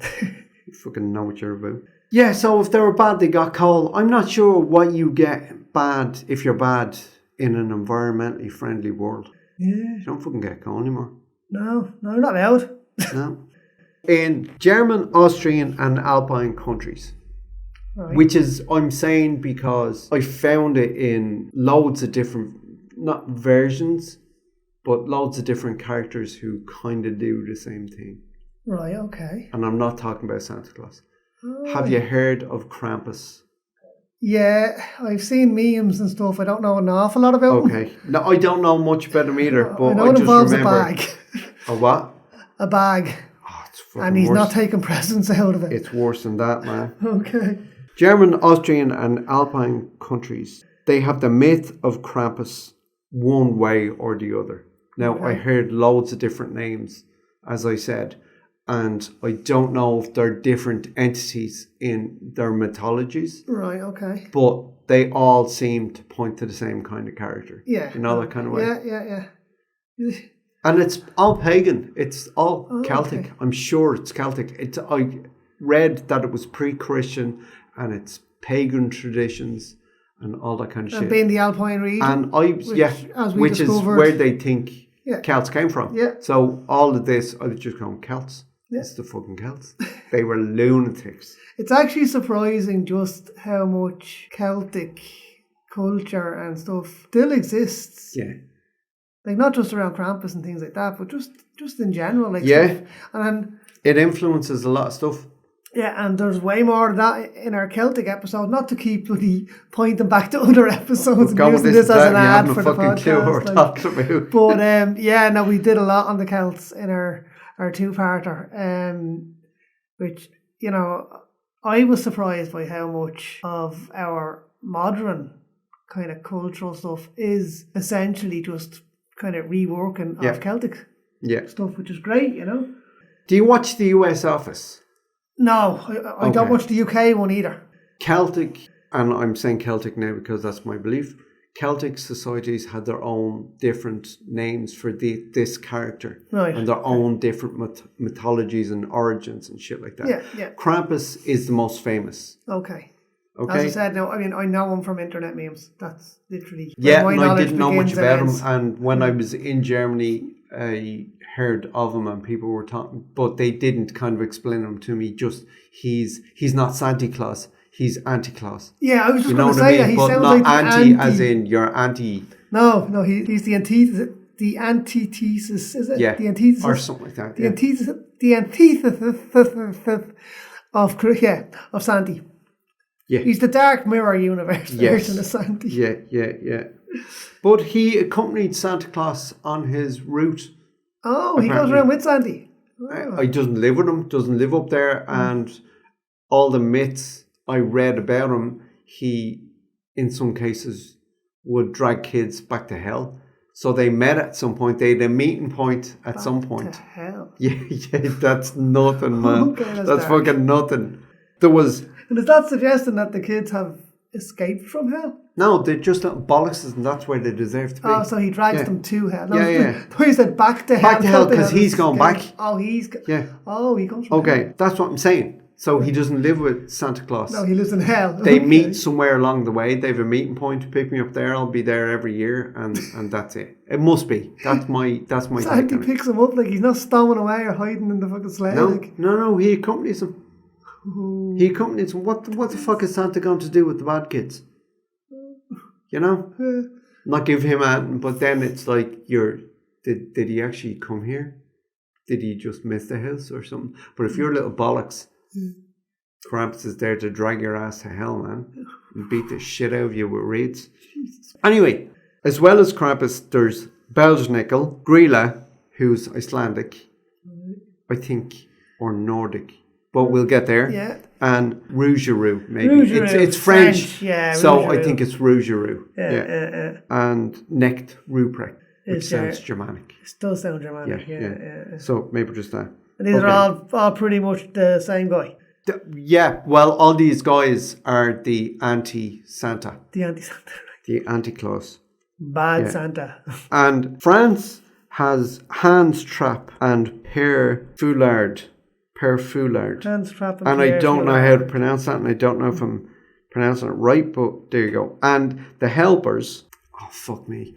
You fucking know what you're about. Yeah, so if they were bad, they got coal. I'm not sure what you get bad if you're bad in an environmentally friendly world. Yeah. You don't fucking get coal anymore. No, not allowed. No. In German, Austrian and Alpine countries. Right. Which is, I'm saying because I found it in loads of different, not versions, but loads of different characters who kind of do the same thing. Right, okay. And I'm not talking about Santa Claus. Oh, Have you heard of Krampus? Yeah, I've seen memes and stuff. I don't know an awful lot about them. Okay. No, I don't know much about him either, but I know I it just involves remember. a bag. A what? A bag. Oh, it's fucking And he's worse. not taking presents out of it. It's worse than that, man. Okay. German, Austrian and Alpine countries, they have the myth of Krampus one way or the other. Now, I heard loads of different names, as I said, and I don't know if they're different entities in their mythologies, Right, okay. but they all seem to point to the same kind of character. Yeah. You know, that kind of way. Yeah. And it's all pagan. It's all Oh, Celtic. okay. I'm sure it's Celtic. I read that it was pre-Christian and it's pagan traditions and all that kind of And shit. being the Alpine region. And as we which is discovered. where they think Yeah. Celts came from. Yeah. So all of this, I was just going, Celts. Yeah. It's the fucking Celts. They were lunatics. It's actually surprising just how much Celtic culture and stuff still exists. Yeah. Like, not just around Krampus and things like that, but just in general. Like, Yeah. stuff. And then, It influences a lot of stuff. yeah, and there's way more of that in our Celtic episode. Not to keep bloody pointing back to other episodes and Go with using this as and an that, ad you for haven't the a fucking clue what we're podcast. talking about. But yeah, no, we did a lot on the Celts in our two-parter, which, you know, I was surprised by how much of our modern kind of cultural stuff is essentially just kind of reworking Yeah. of Celtic Yeah. stuff, which is great, you know. Do you watch the US Office? No, I don't Okay. watch the UK one either. Celtic, and I'm saying Celtic now because that's my belief, Celtic societies had their own different names for this character. Right. And their own different mythologies and origins and shit like that. Yeah. Krampus is the most famous. Okay. Okay? As I said, no, I mean, I know him from internet memes. That's literally Yeah, where my and I knowledge didn't know much begins about him. ends. And when I was in Germany, I heard of him and people were talking, but they didn't kind of explain him to me. Just he's not Santa Claus, he's Anti-Claus. Yeah, I was just You know going to what I say mean? that he But sounds not like the anti, as in you're anti. No, he's the antithesis. The antithesis, is it? Yeah, The antithesis. or something like that. The Yeah. antithesis. The antithesis of Santi. Yeah. He's the Dark Mirror universe Yes. version of Santi. Yeah. But he accompanied Santa Claus on his route. Oh, he goes Apparently. around with Santi. Oh. I doesn't live with him, doesn't live up there, and all the myths I read about him, he, in some cases, would drag kids back to hell. So they met at some point. They had a meeting point at some point. To hell. Yeah, that's nothing, man. Okay, that's that's dark. fucking nothing. There was And is that suggesting that the kids have escaped from hell? no, they're just little bollockses, and that's where they deserve to be. Oh, so he drags Yeah. them to hell. Yeah. He said back to hell. Back to hell, Not 'cause he's gone back. Oh, Yeah. Oh, he comes from hell. Okay, that's what I'm saying. So he doesn't live with Santa Claus. No, he lives in hell. They Okay. meet somewhere along the way. They have a meeting point to pick me up there. I'll be there every year, and that's it. It must be. That's my take Santi on it. picks him up like he's not stowing away or hiding in the fucking sleigh. Like. No. He accompanies them. He accompanies them. What the fuck is Santa going to do with the bad kids? You know, not give him anything. But then it's like, did he actually come here? Did he just miss the house or something? But if you're little bollocks, Krampus is there to drag your ass to hell, man, and beat the shit out of you with reeds. Anyway, as well as Krampus, there's Belznickel, Gryla, who's Icelandic, I think, or Nordic, but we'll get there. Yeah. And Rougerou, maybe. Rougerou, It's French, yeah. so I Rougerou. think it's Rougerou. Yeah. And Necht Ruprecht, which Is, sounds Germanic. It does sound Germanic. Yeah. Yeah. So maybe just that. And these Okay. are all pretty much the same guy. Yeah, well, all these guys are the anti-Santa, The anti-Santa. the anti-Claus. Bad Yeah. Santa. And France has Hans Trap and Père Foulard. Hands trap And I Pierre don't know Foulard. how to pronounce that, and I don't know if I'm pronouncing it right, but there you go. And the helpers, oh, fuck me.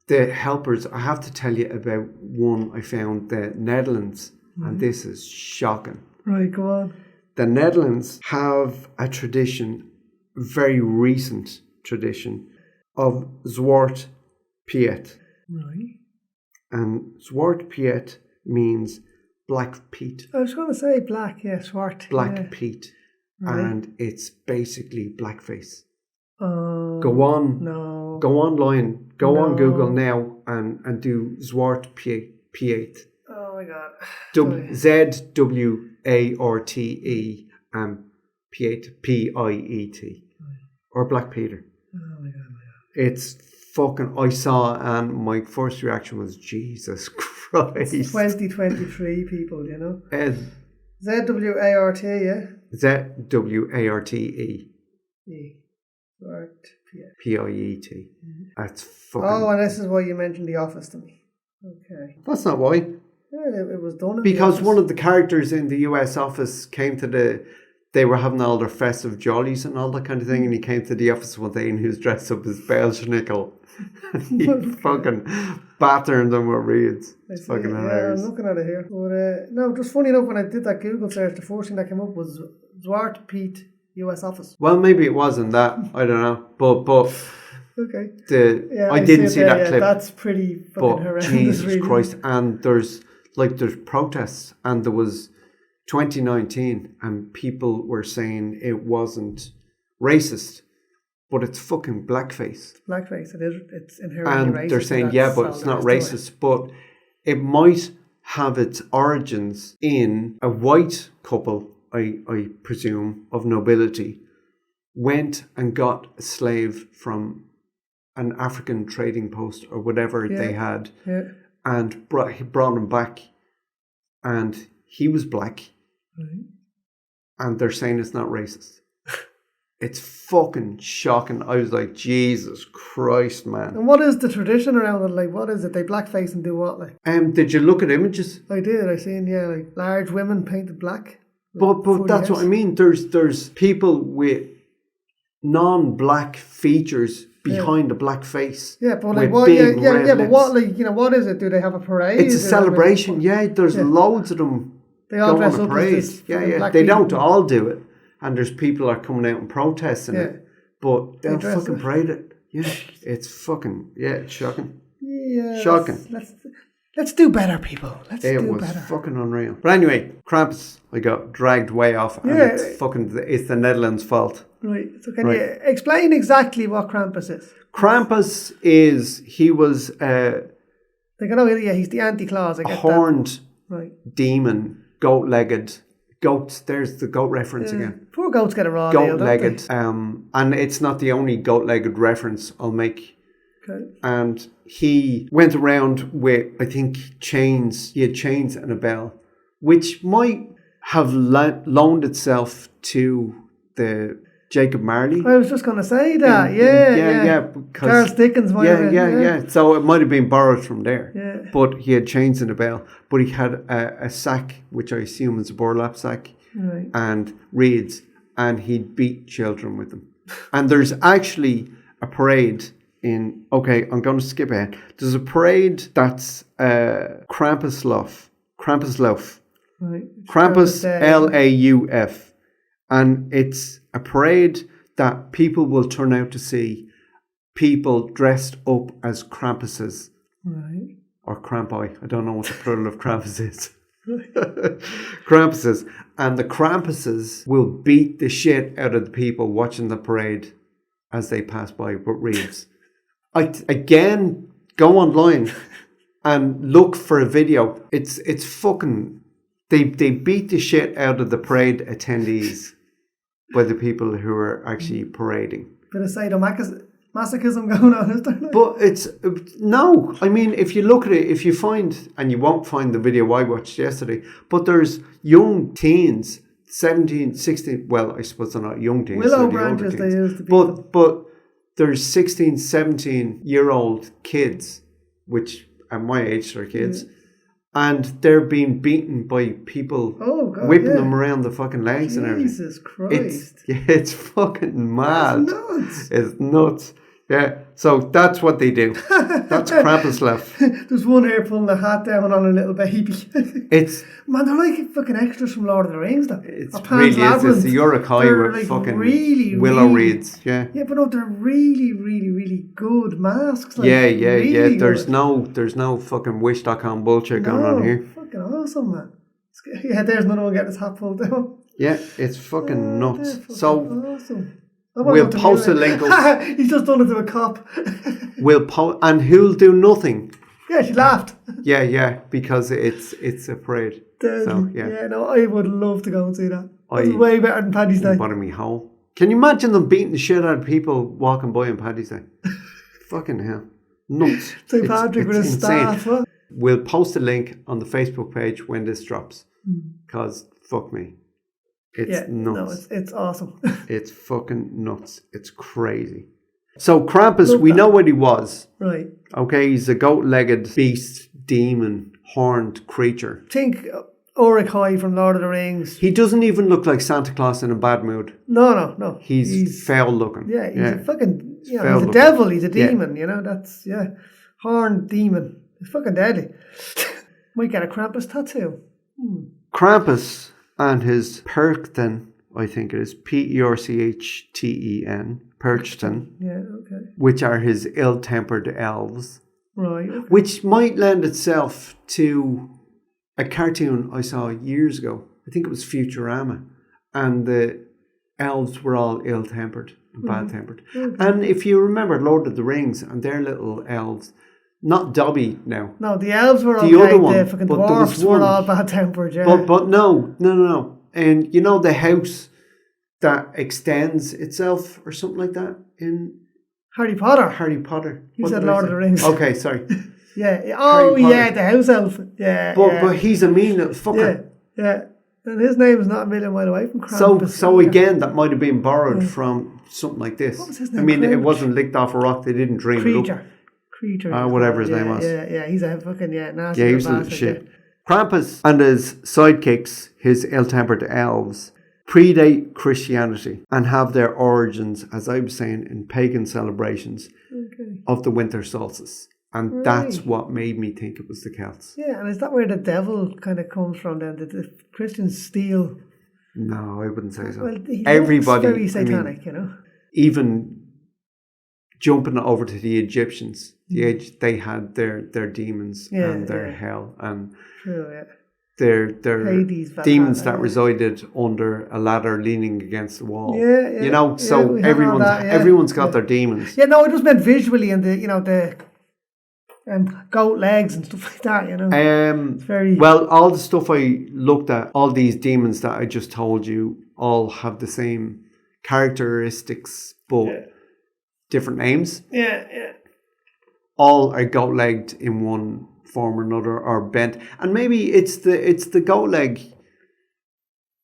The helpers, I have to tell you about one I found, the Netherlands, and this is shocking. Right, go on. The Netherlands have a tradition, very recent tradition, of Zwart Piet. Right. And Zwart Piet means Black Pete. I was going to say black, yeah, swart. Black yeah. Pete. Right. And it's basically blackface. Oh, Go on. no. Go online. Go on No. Google now and do Zwart Piet. Oh my God. ZWARTE and Piet, Piet. Or Black Peter. Oh my God. It's fucking, I saw and my first reaction was, Jesus Christ. 2023 people, you know. ZWART, yeah? ZWARTE. Swart, yeah. Piet. That's fucking. Oh, and this is why you mentioned The Office to me. Okay. That's not why. Yeah, it was done in Because The Office. one of the characters in the US office came to they were having all their festive jollies and all that kind of thing, and he came to the office one day and he was dressed up as Belschnickel. He fucking battered them with reeds. It's fucking hilarious. Yeah, I'm looking at it here. But, no, just funny enough, when I did that Google search, the first thing that came up was Zwart Piet US Office. Well, maybe it wasn't that. I don't know. But Okay. I didn't see that clip. That's pretty fucking But horrendous. Jesus really. Christ. And there's protests, and there was 2019 and people were saying it wasn't racist, but it's fucking blackface. Blackface, it's inherently And racist. they're saying, yeah, but it's not racist. But it might have its origins in a white couple, I presume, of nobility, went and got a slave from an African trading post or whatever they had, and brought him back, and he was black, and they're saying it's not racist. It's fucking shocking. I was like, Jesus Christ, man. And what is the tradition around it? Like, what is it? They blackface and do what? Like, Did you look at images? I did. I seen, like large women painted black. But that's what I mean. There's people with non-black features behind a black face. Yeah, but like with what? big Yeah, red but lips. what? Like, what is it? Do they have a parade? It's a celebration. There's loads of them. They all go dress on a up parade. as this Yeah. black They people. don't all do it, and there's people are coming out and protesting it, but they'll dress fucking up. parade it. Yeah, it's fucking it's shocking. Yeah, Shocking. Let's do better, people. Let's It do was better. fucking unreal. But anyway, Krampus, I got dragged way off, and it's the Netherlands' fault. Right. So can you explain exactly what Krampus is? Krampus he was a He's the anti-Claus. I get horned that. Right. demon, goat-legged. Goats, there's the goat reference again. Poor goats get a raw deal, don't they? Goat-legged. And it's not the only goat-legged reference I'll make. Okay. And he went around with, I think, chains. He had chains and a bell, which might have loaned itself to the Jacob Marley. I was just going to say that. Yeah. Because Charles Dickens might have been. yeah. So it might have been borrowed from there. Yeah. But he had chains and a bell. But he had a sack, which I assume is a burlap sack, Right. and reeds, and he'd beat children with them. And there's actually a parade I'm going to skip ahead. There's a parade that's Krampus Lauf. Right. Krampus, Lauf. And it's a parade that people will turn out to see people dressed up as Krampuses. Right. Or Krampi. I don't know what the plural of Krampus is. Krampuses. And the Krampuses will beat the shit out of the people watching the parade as they pass by with reeds. Again, go online and look for a video. It's fucking... They beat the shit out of the parade attendees by the people who are actually parading. Bit of sadomasochism going on, is there? But no. I mean, if you look at it, if you find, and you won't find the video I watched yesterday, but there's young teens 17, 16, well, I suppose they're not young teens. Willow they're the older branches they teens. used to be. But there's 16, 17-year-old kids, which at my age they're kids, and they're being beaten by people whipping them around the fucking legs and everything. Jesus Christ. It's fucking mad. That's nuts. It's nuts. Yeah, so that's what they do. That's Krampus left. There's one here pulling a hat down on a little baby. It's Man, they're like fucking extras from Lord of the Rings, though. It's Or Pan's really is. It's Labyrinth. the Urukai They're, with like, fucking really, willow really- reeds. Yeah. Yeah, but no, they're really, really, really good masks. Like, Yeah. really There's good. no fucking wish.com bullshit going on here. Fucking awesome, man. Yeah, there's another one getting his hat pulled down. Yeah, it's fucking They're nuts. fucking So awesome. I wanna we'll go to post a Gryla. link up. He's just done it to a cop. and who'll do nothing. Yeah, she laughed. Yeah, because it's a parade. So yeah. No, I would love to go and see that. That's I- way better than Paddy's Day. Bother me hole. Can you imagine them beating the shit out of people walking by on Paddy's Day? Fucking hell. Nuts. St. Patrick with his insane. staff. What? We'll post a link on the Facebook page when this drops. Because fuck me. It's nuts. No, it's awesome. It's fucking nuts. It's crazy. So Krampus, we know what he was. Right. Okay, he's a goat-legged beast, demon, horned creature. Think Urukai from Lord of the Rings. He doesn't even look like Santa Claus in a bad mood. No. He's foul looking. Yeah, he's a fucking, he's a Foul-looking. devil, he's a demon, that's, horned demon. He's fucking deadly. Might get a Krampus tattoo. Krampus and his Perchten, I think it is, Perchten, Perchten, Yeah, okay. which are his ill-tempered elves, Right, okay. which might lend itself to a cartoon I saw years ago. I think it was Futurama, and the elves were all ill-tempered and bad-tempered. Okay. And if you remember Lord of the Rings and their little elves, not Dobby now, No, the elves were The okay, other one, the fucking but there was dwarfs were one. all bad-tempered, yeah. but no. And you know the house that extends itself or something like that in Harry Potter. Harry Potter. You What said did I Lord of say? the Rings. Okay, sorry. Yeah. Oh, Harry yeah, Potter. the house elf. Yeah, But he's a mean little fucker. Yeah. And his name is not a million miles away from Krampus. So again, that might have been borrowed from something like this. What was his I name? mean, it Crouch? wasn't licked off a rock. They didn't dream it up. Creature. Whatever his name was. Yeah, he's a fucking, nasty Yeah, he was a little little bastard. shit. Krampus and his sidekicks, his ill-tempered elves, predate Christianity and have their origins, as I was saying, in pagan celebrations of the winter solstice. And that's what made me think it was the Celts. Yeah, and is that where the devil kind of comes from then? Did the Christians steal? No, I wouldn't say so. Well, he Everybody, looks very satanic, even jumping over to the Egyptians, they had their demons and their hell and True, yeah. their Hades, demons Valhalla, that resided under a ladder leaning against the wall. Yeah. So we have all that, everyone's got their demons. Yeah, no, it just meant visually and the goat legs and stuff like that, It's very... Well, all the stuff I looked at, all these demons that I just told you, all have the same characteristics, but different names. Yeah. All are goat-legged in one form or another, or bent. And maybe it's the goat leg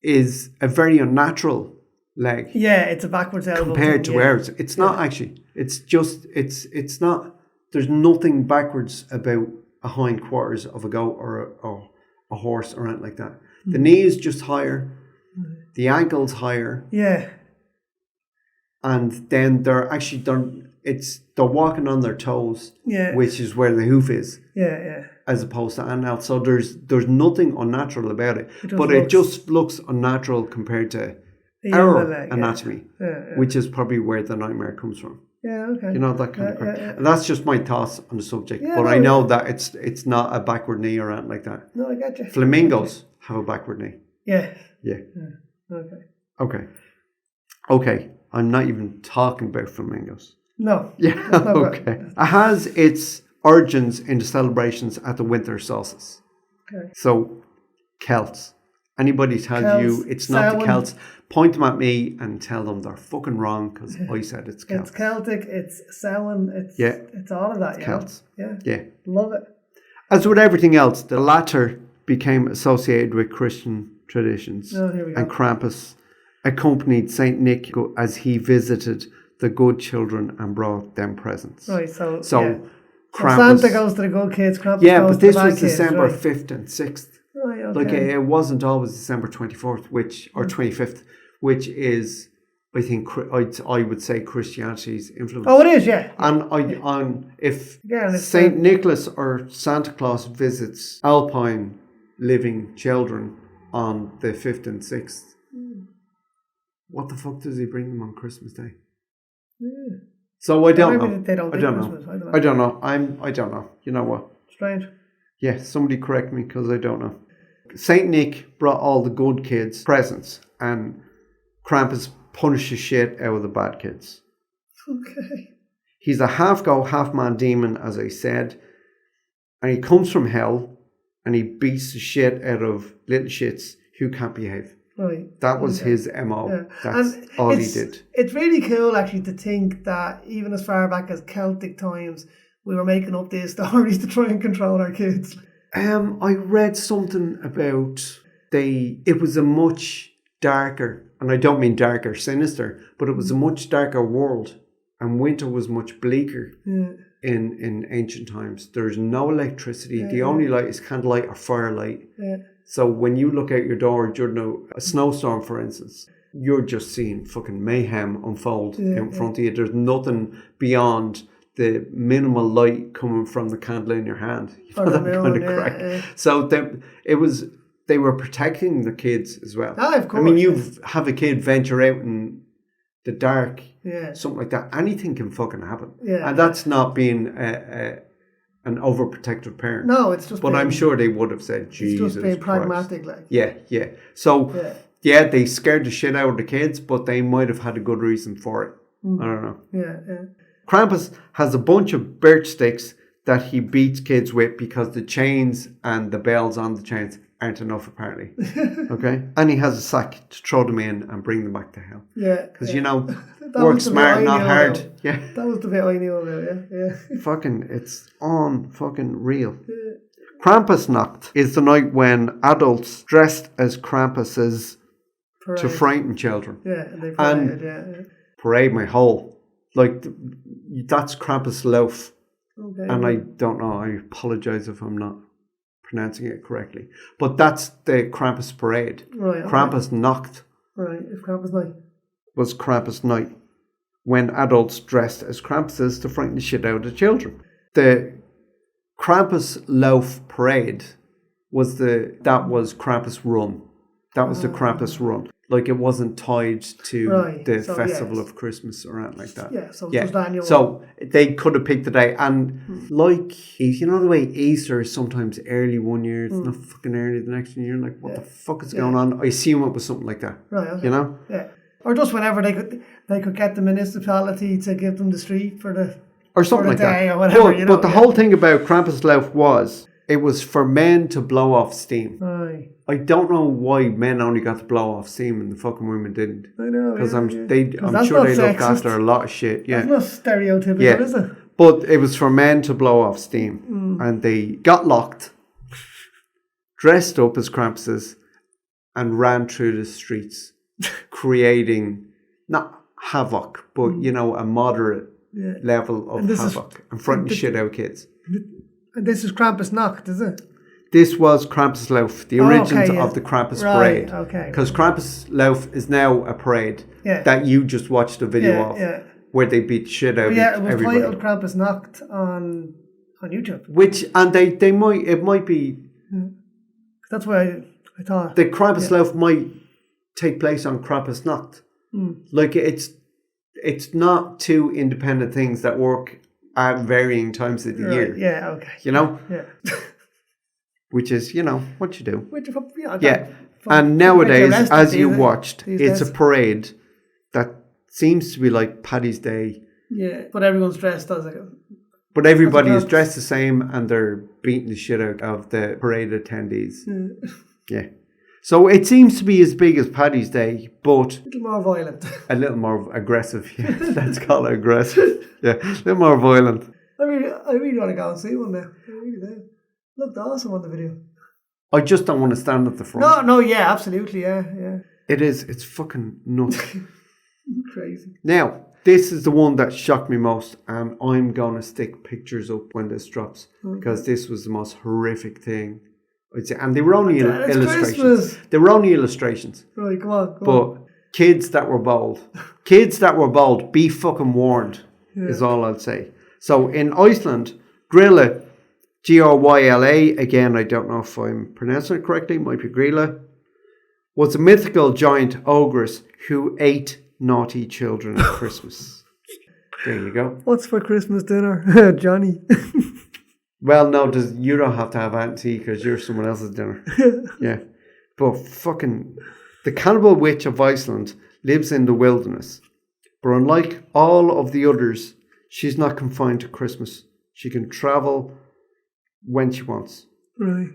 is a very unnatural leg. Yeah, it's a backwards elbow. Compared to ours. It's not actually. It's just, it's not, there's nothing backwards about a hindquarters of a goat or a horse or anything like that. The knee is just higher. The ankle's higher. Yeah. And then they're walking on their toes, which is where the hoof is. Yeah. As opposed to anything else. So there's nothing unnatural about it. It just looks unnatural compared to our anatomy, which is probably where the nightmare comes from. Yeah, okay. That kind of crap. And that's just my thoughts on the subject. But I know that it's not a backward knee or anything like that. No, I get you. Flamingos have a backward knee. Yeah. Okay. I'm not even talking about flamingos. No. Yeah, okay. It has its origins in the celebrations at the winter solstice. Okay. So, Celts. Anybody tells you it's not the Celts, point them at me and tell them they're fucking wrong because I said it's Celts. It's Celtic, it's Samhain, it's all of that, it's Celts. Yeah. Love it. As with everything else, the latter became associated with Christian traditions. Oh, here we go. And Krampus accompanied Saint Nick as he visited the good children and brought them presents. Right, so yeah. So So Krampus, Santa goes to the good kids, Krampus yeah, goes but to the this bad was kids, December right. 5th and 6th. Right, okay. Like it wasn't always December 24th, or 25th, which is, I think, I would say Christianity's influence. Oh, it is, yeah. And if Yeah, and it's, Saint Nicholas or Santa Claus visits Alpine living children on the 5th and 6th, what the fuck does he bring them on Christmas Day? Yeah. So I don't Maybe know. they don't I do don't Christmas. know. I don't know. I don't know. You know what? Strange. Yeah, somebody correct me because I don't know. Saint Nick brought all the good kids presents, and Krampus punished the shit out of the bad kids. Okay. He's a half goat, half man demon, as I said, and he comes from hell, and he beats the shit out of little shits who can't behave. Right. That was his MO. Yeah. That's And all he did. It's really cool actually to think that even as far back as Celtic times, we were making up these stories to try and control our kids. I read something about it was a much darker, and I don't mean darker, sinister, but it was a much darker world, and winter was much bleaker in ancient times. There's no electricity. The only light is candlelight or firelight. Yeah. So when you look out your door during a snowstorm, for instance, you're just seeing fucking mayhem unfold in front of you. There's nothing beyond the minimal light coming from the candle in your hand. You know, that kind of crack. Yeah. So they were protecting the kids as well. Ah, of course. I mean, you have a kid venture out in the dark, something like that. Anything can fucking happen. Yeah. And that's not being an overprotective parent. No, it's just. But I'm sure they would have said, Jesus It's just being Christ. pragmatic, like. Yeah. So, they scared the shit out of the kids, but they might have had a good reason for it. I don't know. Yeah. Krampus has a bunch of birch sticks that he beats kids with because the chains and the bells on the chains aren't enough, apparently. Okay? And he has a sack to throw them in and bring them back to hell. Yeah. Because, work smart, not hard. About. Yeah. That was the bit I knew about, yeah. Fucking, it's on fucking real. Yeah. Krampusnacht is the night when adults dressed as Krampuses to frighten children. Yeah, and they parade, parade my whole. Like, that's Krampus loaf. Okay. And I don't know, I apologise if I'm not pronouncing it correctly. But that's the Krampus parade. Right. Okay. Krampusnacht. Right, if Krampus night. Was Krampus night, when adults dressed as Krampuses to frighten the shit out of the children. The Krampus loaf parade was Krampus run. That was the Krampus run. Like, it wasn't tied to the festival of Christmas or anything like that. Yeah, so it was annual. So they could have picked a day. And like, you know the way Easter is sometimes early one year, it's not fucking early the next year. Like, what the fuck is going on? I assume it was something like that. Right, okay. You know? Yeah. Or just whenever they could get the municipality to give them the street for the or something like day that. Or whatever, but the whole thing about Krampusloaf was it was for men to blow off steam. Aye. I don't know why men only got to blow off steam and the fucking women didn't. I know. Because I'm sure they look after a lot of shit. Yeah. That's not stereotypical, is it? But it was for men to blow off steam. And they got locked, dressed up as Krampuses, and ran through the streets, creating not havoc, but a moderate level of havoc and frightening the shit out of kids. And this is Krampusnacht, is it? This was Krampuslauf, the origins of the Krampus parade. Okay. Because Krampuslauf is now a parade that you just watched a video of, where they beat shit out of everybody. It was titled Krampusnacht on YouTube. It might be. That's why I thought. The Krampuslauf might take place on Krampusnacht. Like, it's not two independent things that work at varying times of the year. Yeah, okay. You know? Yeah. Which is, what you do. Yeah. And nowadays, as you watched, it's a parade that seems to be like Paddy's Day. Yeah, but everyone's dressed as But everybody is dressed the same and they're beating the shit out of the parade attendees. Yeah. So it seems to be as big as Paddy's Day, but... A little more violent. A little more aggressive. Yeah, let's call it aggressive. Yeah, a little more violent. I really want to go and see one now. I really do. Looked awesome on the video. I just don't want to stand at the front. No, yeah, absolutely, yeah. It's fucking nuts. Crazy. Now, this is the one that shocked me most, and I'm going to stick pictures up when this drops, because this was the most horrific thing I'd say. And they were only illustrations. Christmas. They were only illustrations. Right, go on. But kids that were bold, be fucking warned, is all I'll say. So in Iceland, Gryla, Gryla, again, I don't know if I'm pronouncing it correctly, might be Gryla, was a mythical giant ogress who ate naughty children at Christmas. There you go. What's for Christmas dinner? Johnny. Well, no, you don't have to have auntie because you're someone else's dinner. Yeah. But fucking, the cannibal witch of Iceland lives in the wilderness. But unlike all of the others, she's not confined to Christmas. She can travel when she wants. Right.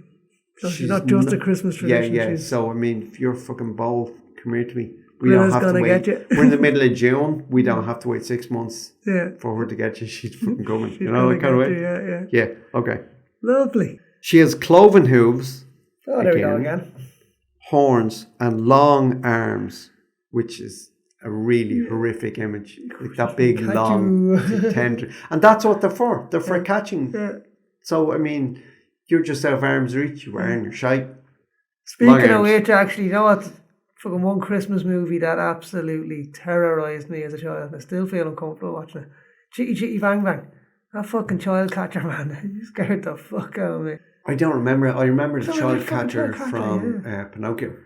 So she's not just a Christmas tradition. Yeah. So, I mean, if you're fucking bold, come here to me. We Gryla's don't have to wait. get you. We're in the middle of June. We don't have to wait 6 months for her to get you. She's fucking coming. She's you know, that kind of way. Yeah. Okay. Lovely. She has cloven hooves. Oh, there we go again. Horns and long arms, which is a really horrific image. With that big, long, tender. And that's what they're for. They're for catching. Yeah. So, I mean, you're just out of arm's reach. You are in your shite. Speaking of which, actually, you know what? Fucking one Christmas movie that absolutely terrorised me as a child. I still feel uncomfortable watching it. Chitty Chitty Bang Bang. That fucking child catcher, man. He scared the fuck out of me. I don't remember it. I remember the child catcher from Pinocchio.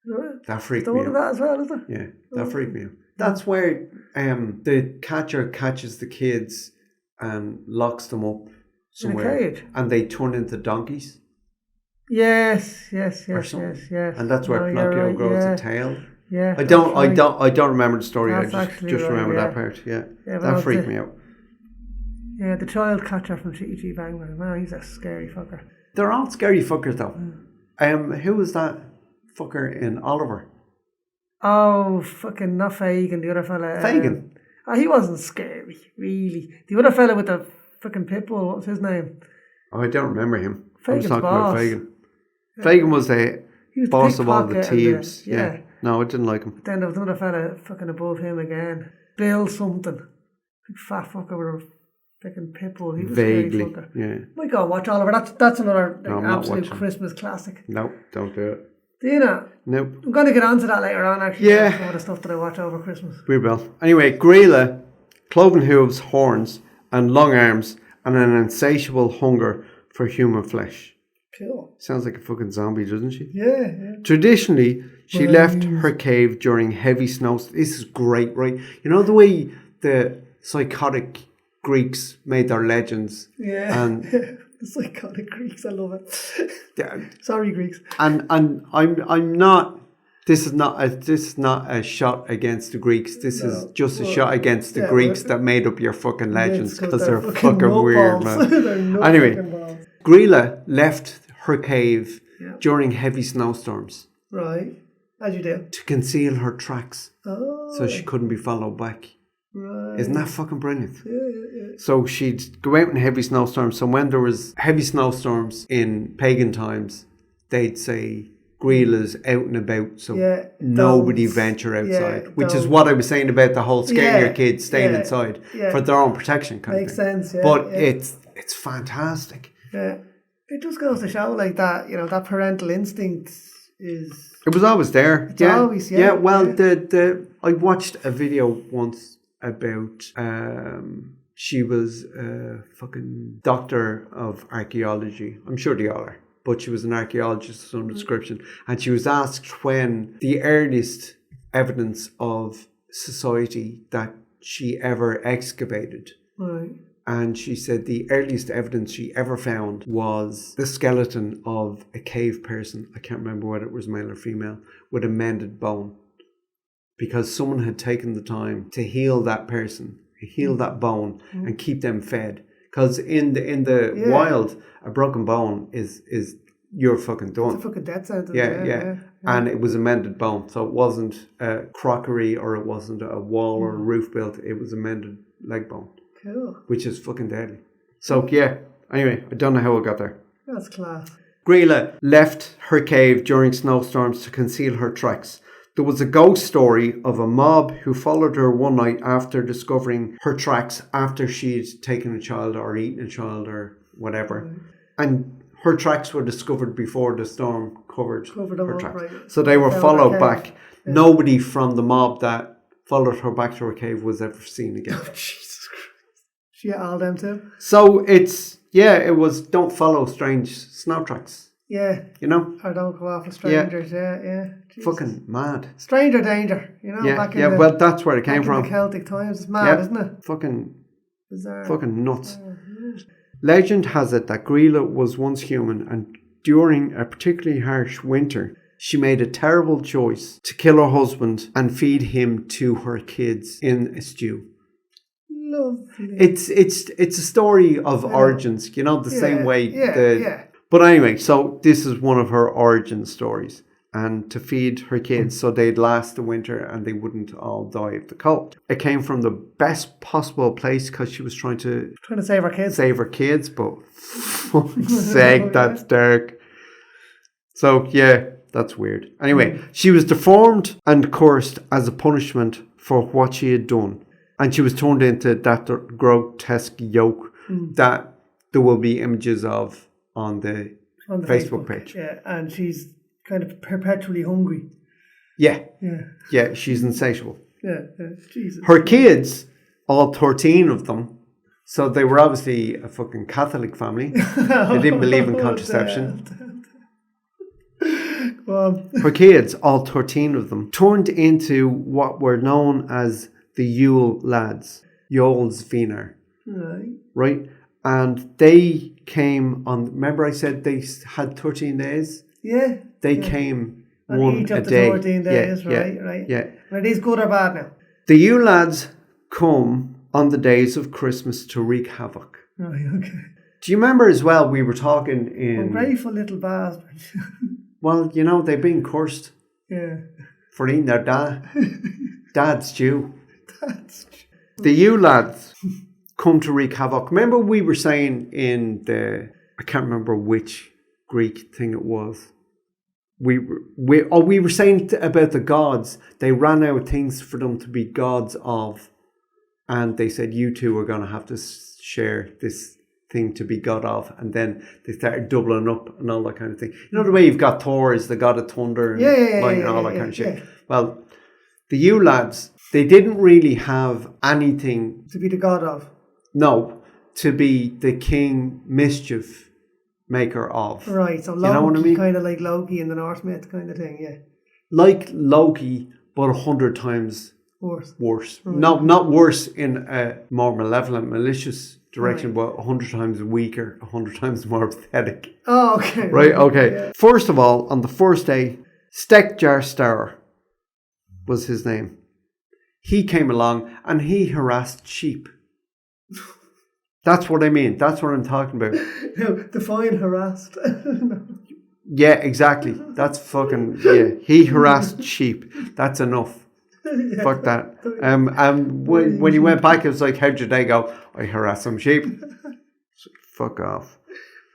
Right. That freaked me out. One of that as well, is there? Yeah, that freaked me out. That's where the catcher catches the kids and locks them up somewhere. In a cage. And they turn into donkeys. Yes. And that's where Pinocchio grows a tail. Yeah. I don't remember the story. That's I just remember that part. Yeah. That freaked me out. Yeah, the child catcher from Chitty Chitty Bang Bang. Man, he's a scary fucker. They're all scary fuckers though. Who was that fucker in Oliver? Oh, fucking not Fagin, the other fella. Fagin? He wasn't scary, really. The other fella with the fucking pit bull, what was his name? Oh, I don't remember him. Fagin's I was talking boss. about Fagin. Fagin was the boss of all the thieves. Yeah. No, I didn't like him. Then there was another fella fucking above him again. Bill something. Big fat fucker with a fucking pit bull. He was Vaguely, a scary fucker. yeah. My God, watch Oliver. That's another No, absolute Christmas classic. No, don't do it. Do you know? Nope. I'm going to get onto that later on, actually. Yeah. Some of the stuff that I watch over Christmas. We will. Anyway, Gryla, cloven hooves, horns, and long arms, and an insatiable hunger for human flesh. Cool. Sounds like a fucking zombie, doesn't she? Yeah. Traditionally, she left her cave during heavy snows. This is great, right? You know the way the psychotic Greeks made their legends? Yeah. And the psychotic Greeks, I love it. Sorry, Greeks. And I'm not. This is not a shot against the Greeks. This is just a shot against the Greeks that made up your fucking legends because they're fucking weird, man. Anyway, Gryla left her cave during heavy snowstorms. Right, as you do. To conceal her tracks, so she Right. couldn't be followed back. Right. Isn't that fucking brilliant? Yeah. So she'd go out in heavy snowstorms. So when there was heavy snowstorms in pagan times, they'd say Gryla's out and about, so nobody venture outside. Which is what I was saying about the whole scaring your kids, staying inside for their own protection kind Makes of thing. sense, yeah. But it's fantastic. Yeah. It just goes to show like that, you know, that parental instinct is... It was always there. It's always, yeah. Well, I watched a video once about she was a fucking doctor of archaeology. I'm sure they all are, but she was an archaeologist of some description, and she was asked when the earliest evidence of society that she ever excavated. Right. And she said the earliest evidence she ever found was the skeleton of a cave person. I can't remember whether it was male or female, with a mended bone. Because someone had taken the time to heal that person, heal that bone, and keep them fed. Because in the wild, a broken bone is you're fucking done. It's a fucking death sentence. Yeah. And it was a mended bone. So it wasn't a crockery or it wasn't a wall or a roof built. It was a mended leg bone. Cool. Which is fucking deadly. So, yeah. Anyway, I don't know how I got there. That's class. Gryla left her cave during snowstorms to conceal her tracks. There was a ghost story of a mob who followed her one night after discovering her tracks after she'd taken a child or eaten a child or whatever. And her tracks were discovered before the storm covered her tracks. Right. So they were followed back. Yeah. Nobody from the mob that followed her back to her cave was ever seen again. Oh, Jesus Christ. She had all them too? So it was don't follow strange snow tracks. Yeah. You know? Or don't go off with strangers. Yeah. Jesus. Fucking mad. Stranger danger, you know? Well, that's where it came from. In the Celtic times. It's mad, isn't it? Fucking bizarre. Fucking nuts. Legend has it that Gryla was once human, and during a particularly harsh winter, she made a terrible choice to kill her husband and feed him to her kids in a stew. Lovely. It's a story of origins, you know, the same way. But anyway, so this is one of her origin stories. And to feed her kids so they'd last the winter and they wouldn't all die of the cold. It came from the best possible place because she was trying to save her kids. But fuck's sake, that's dark. So yeah, that's weird. Anyway, she was deformed and cursed as a punishment for what she had done. And she was turned into that grotesque yoke that there will be images of on the Facebook page. Yeah, and she's kind of perpetually hungry. Yeah, she's insatiable. Yeah, Jesus. Her kids, all 13 of them, so they were obviously a fucking Catholic family. They didn't believe in contraception. Her kids, all 13 of them, turned into what were known as the Yule lads. Yoles Wiener. Right? And they came on, remember I said they had 13 days? Yeah. They came on one each a of the day. 14 days, right? Yeah. Are these good or bad now? The Yule lads come on the days of Christmas to wreak havoc. Right, okay. Do you remember as well, we were talking in... Ungrateful little bastards. Well, you know, they've been cursed. Yeah. For eating their dad's stew. The Yule lads come to wreak havoc. Remember we were saying in I can't remember which Greek thing it was. We were saying about the gods. They ran out of things for them to be gods of, and they said you two are going to have to share this thing to be god of, and then they started doubling up and all that kind of thing. You know the way you've got Thor is the god of thunder and lightning and all that kind of shit. Well, the Yule lads, they didn't really have anything to be the god of. No, to be the king mischief maker of. Right, so Loki, you know what I mean? Kind of like Loki in the Norse myth kind of thing, yeah. Like Loki, but 100 times worse. Right. Not worse in a more malevolent, malicious direction, but 100 times weaker, 100 times more pathetic. Oh, okay. Right, okay. Yeah. First of all, on the first day, Stekjarstar was his name. He came along and he harassed sheep. That's what I mean. That's what I'm talking about. No, define harassed. Yeah, exactly. That's fucking, yeah. He harassed sheep. That's enough. Yeah. Fuck that. And when he went back, it was like, how'd your day go? I harassed some sheep. Fuck off.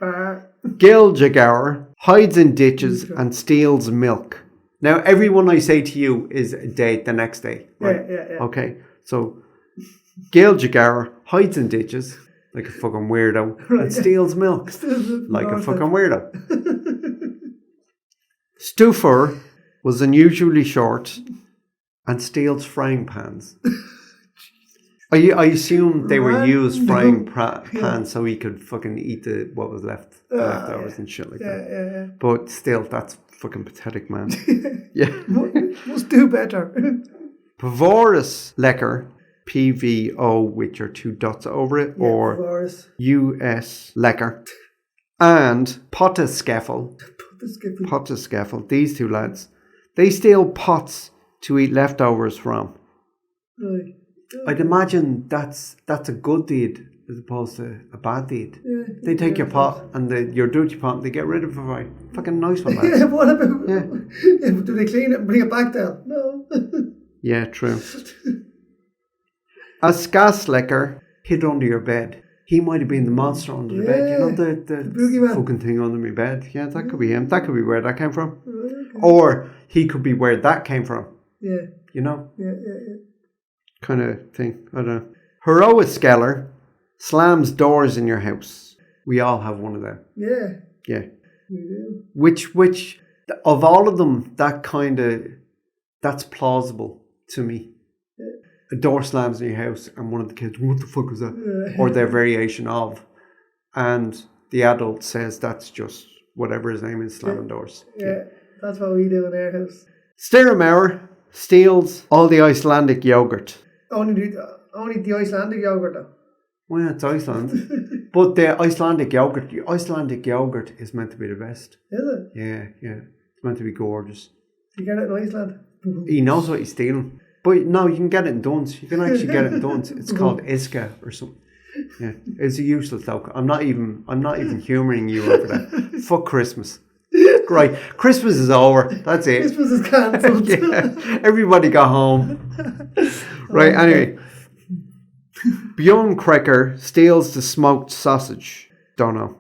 Giljagar hides in ditches and steals milk. Now, everyone I say to you is a day the next day. Right? Yeah. Okay, so Giljagar hides in ditches like a fucking weirdo and steals milk like a fucking weirdo. Stuffer was unusually short and steals frying pans. I assume they were used frying pans so he could fucking eat what was leftovers and shit like that. Yeah. But still, that's fucking pathetic, man. Yeah. Must do better. Pavorus Lecker, PVO, which are 2 dots over it, or Pavorus. US Lecker, and Pottaskeffel, these two lads, they steal pots to eat leftovers from. Right. I'd imagine that's a good deed as opposed to a bad deed. Yeah, they take your pot and your dirty pot and they get rid of it. Right? Fucking nice one, lads. Yeah, what about? Yeah. Do they clean it and bring it back down? No. Yeah, true. A Skaslecker hid under your bed. He might have been the monster under the bed. You know, the boogeyman. fucking thing under my bed. Yeah, that could be him. That could be where that came from. Or he could be where that came from. Yeah. You know? Yeah. Kind of thing. I don't know. Heroic Skeller slams doors in your house. We all have one of them. Yeah. Yeah. We do. Which of all of them, that's plausible to me. A door slams in your house and one of the kids, what the fuck was that? Or their variation of. And the adult says that's just whatever his name is, slamming doors. Yeah, that's what we do in our house. Stirramauer steals all the Icelandic yogurt. Only the Icelandic yogurt though. Well, it's Iceland. But the Icelandic yogurt is meant to be the best. Is it? Yeah. It's meant to be gorgeous. Do you get it in Iceland? He knows what he's stealing. But no, you can get it in Duns. You can actually get it in Duns. It's called Iska or something. Yeah, it's a useless though. I'm not even humouring you over that. Fuck Christmas. Right, Christmas is over. That's it. Christmas is cancelled. Yeah, everybody got home. Right, anyway. Bjorn Krecker steals the smoked sausage. Don't know.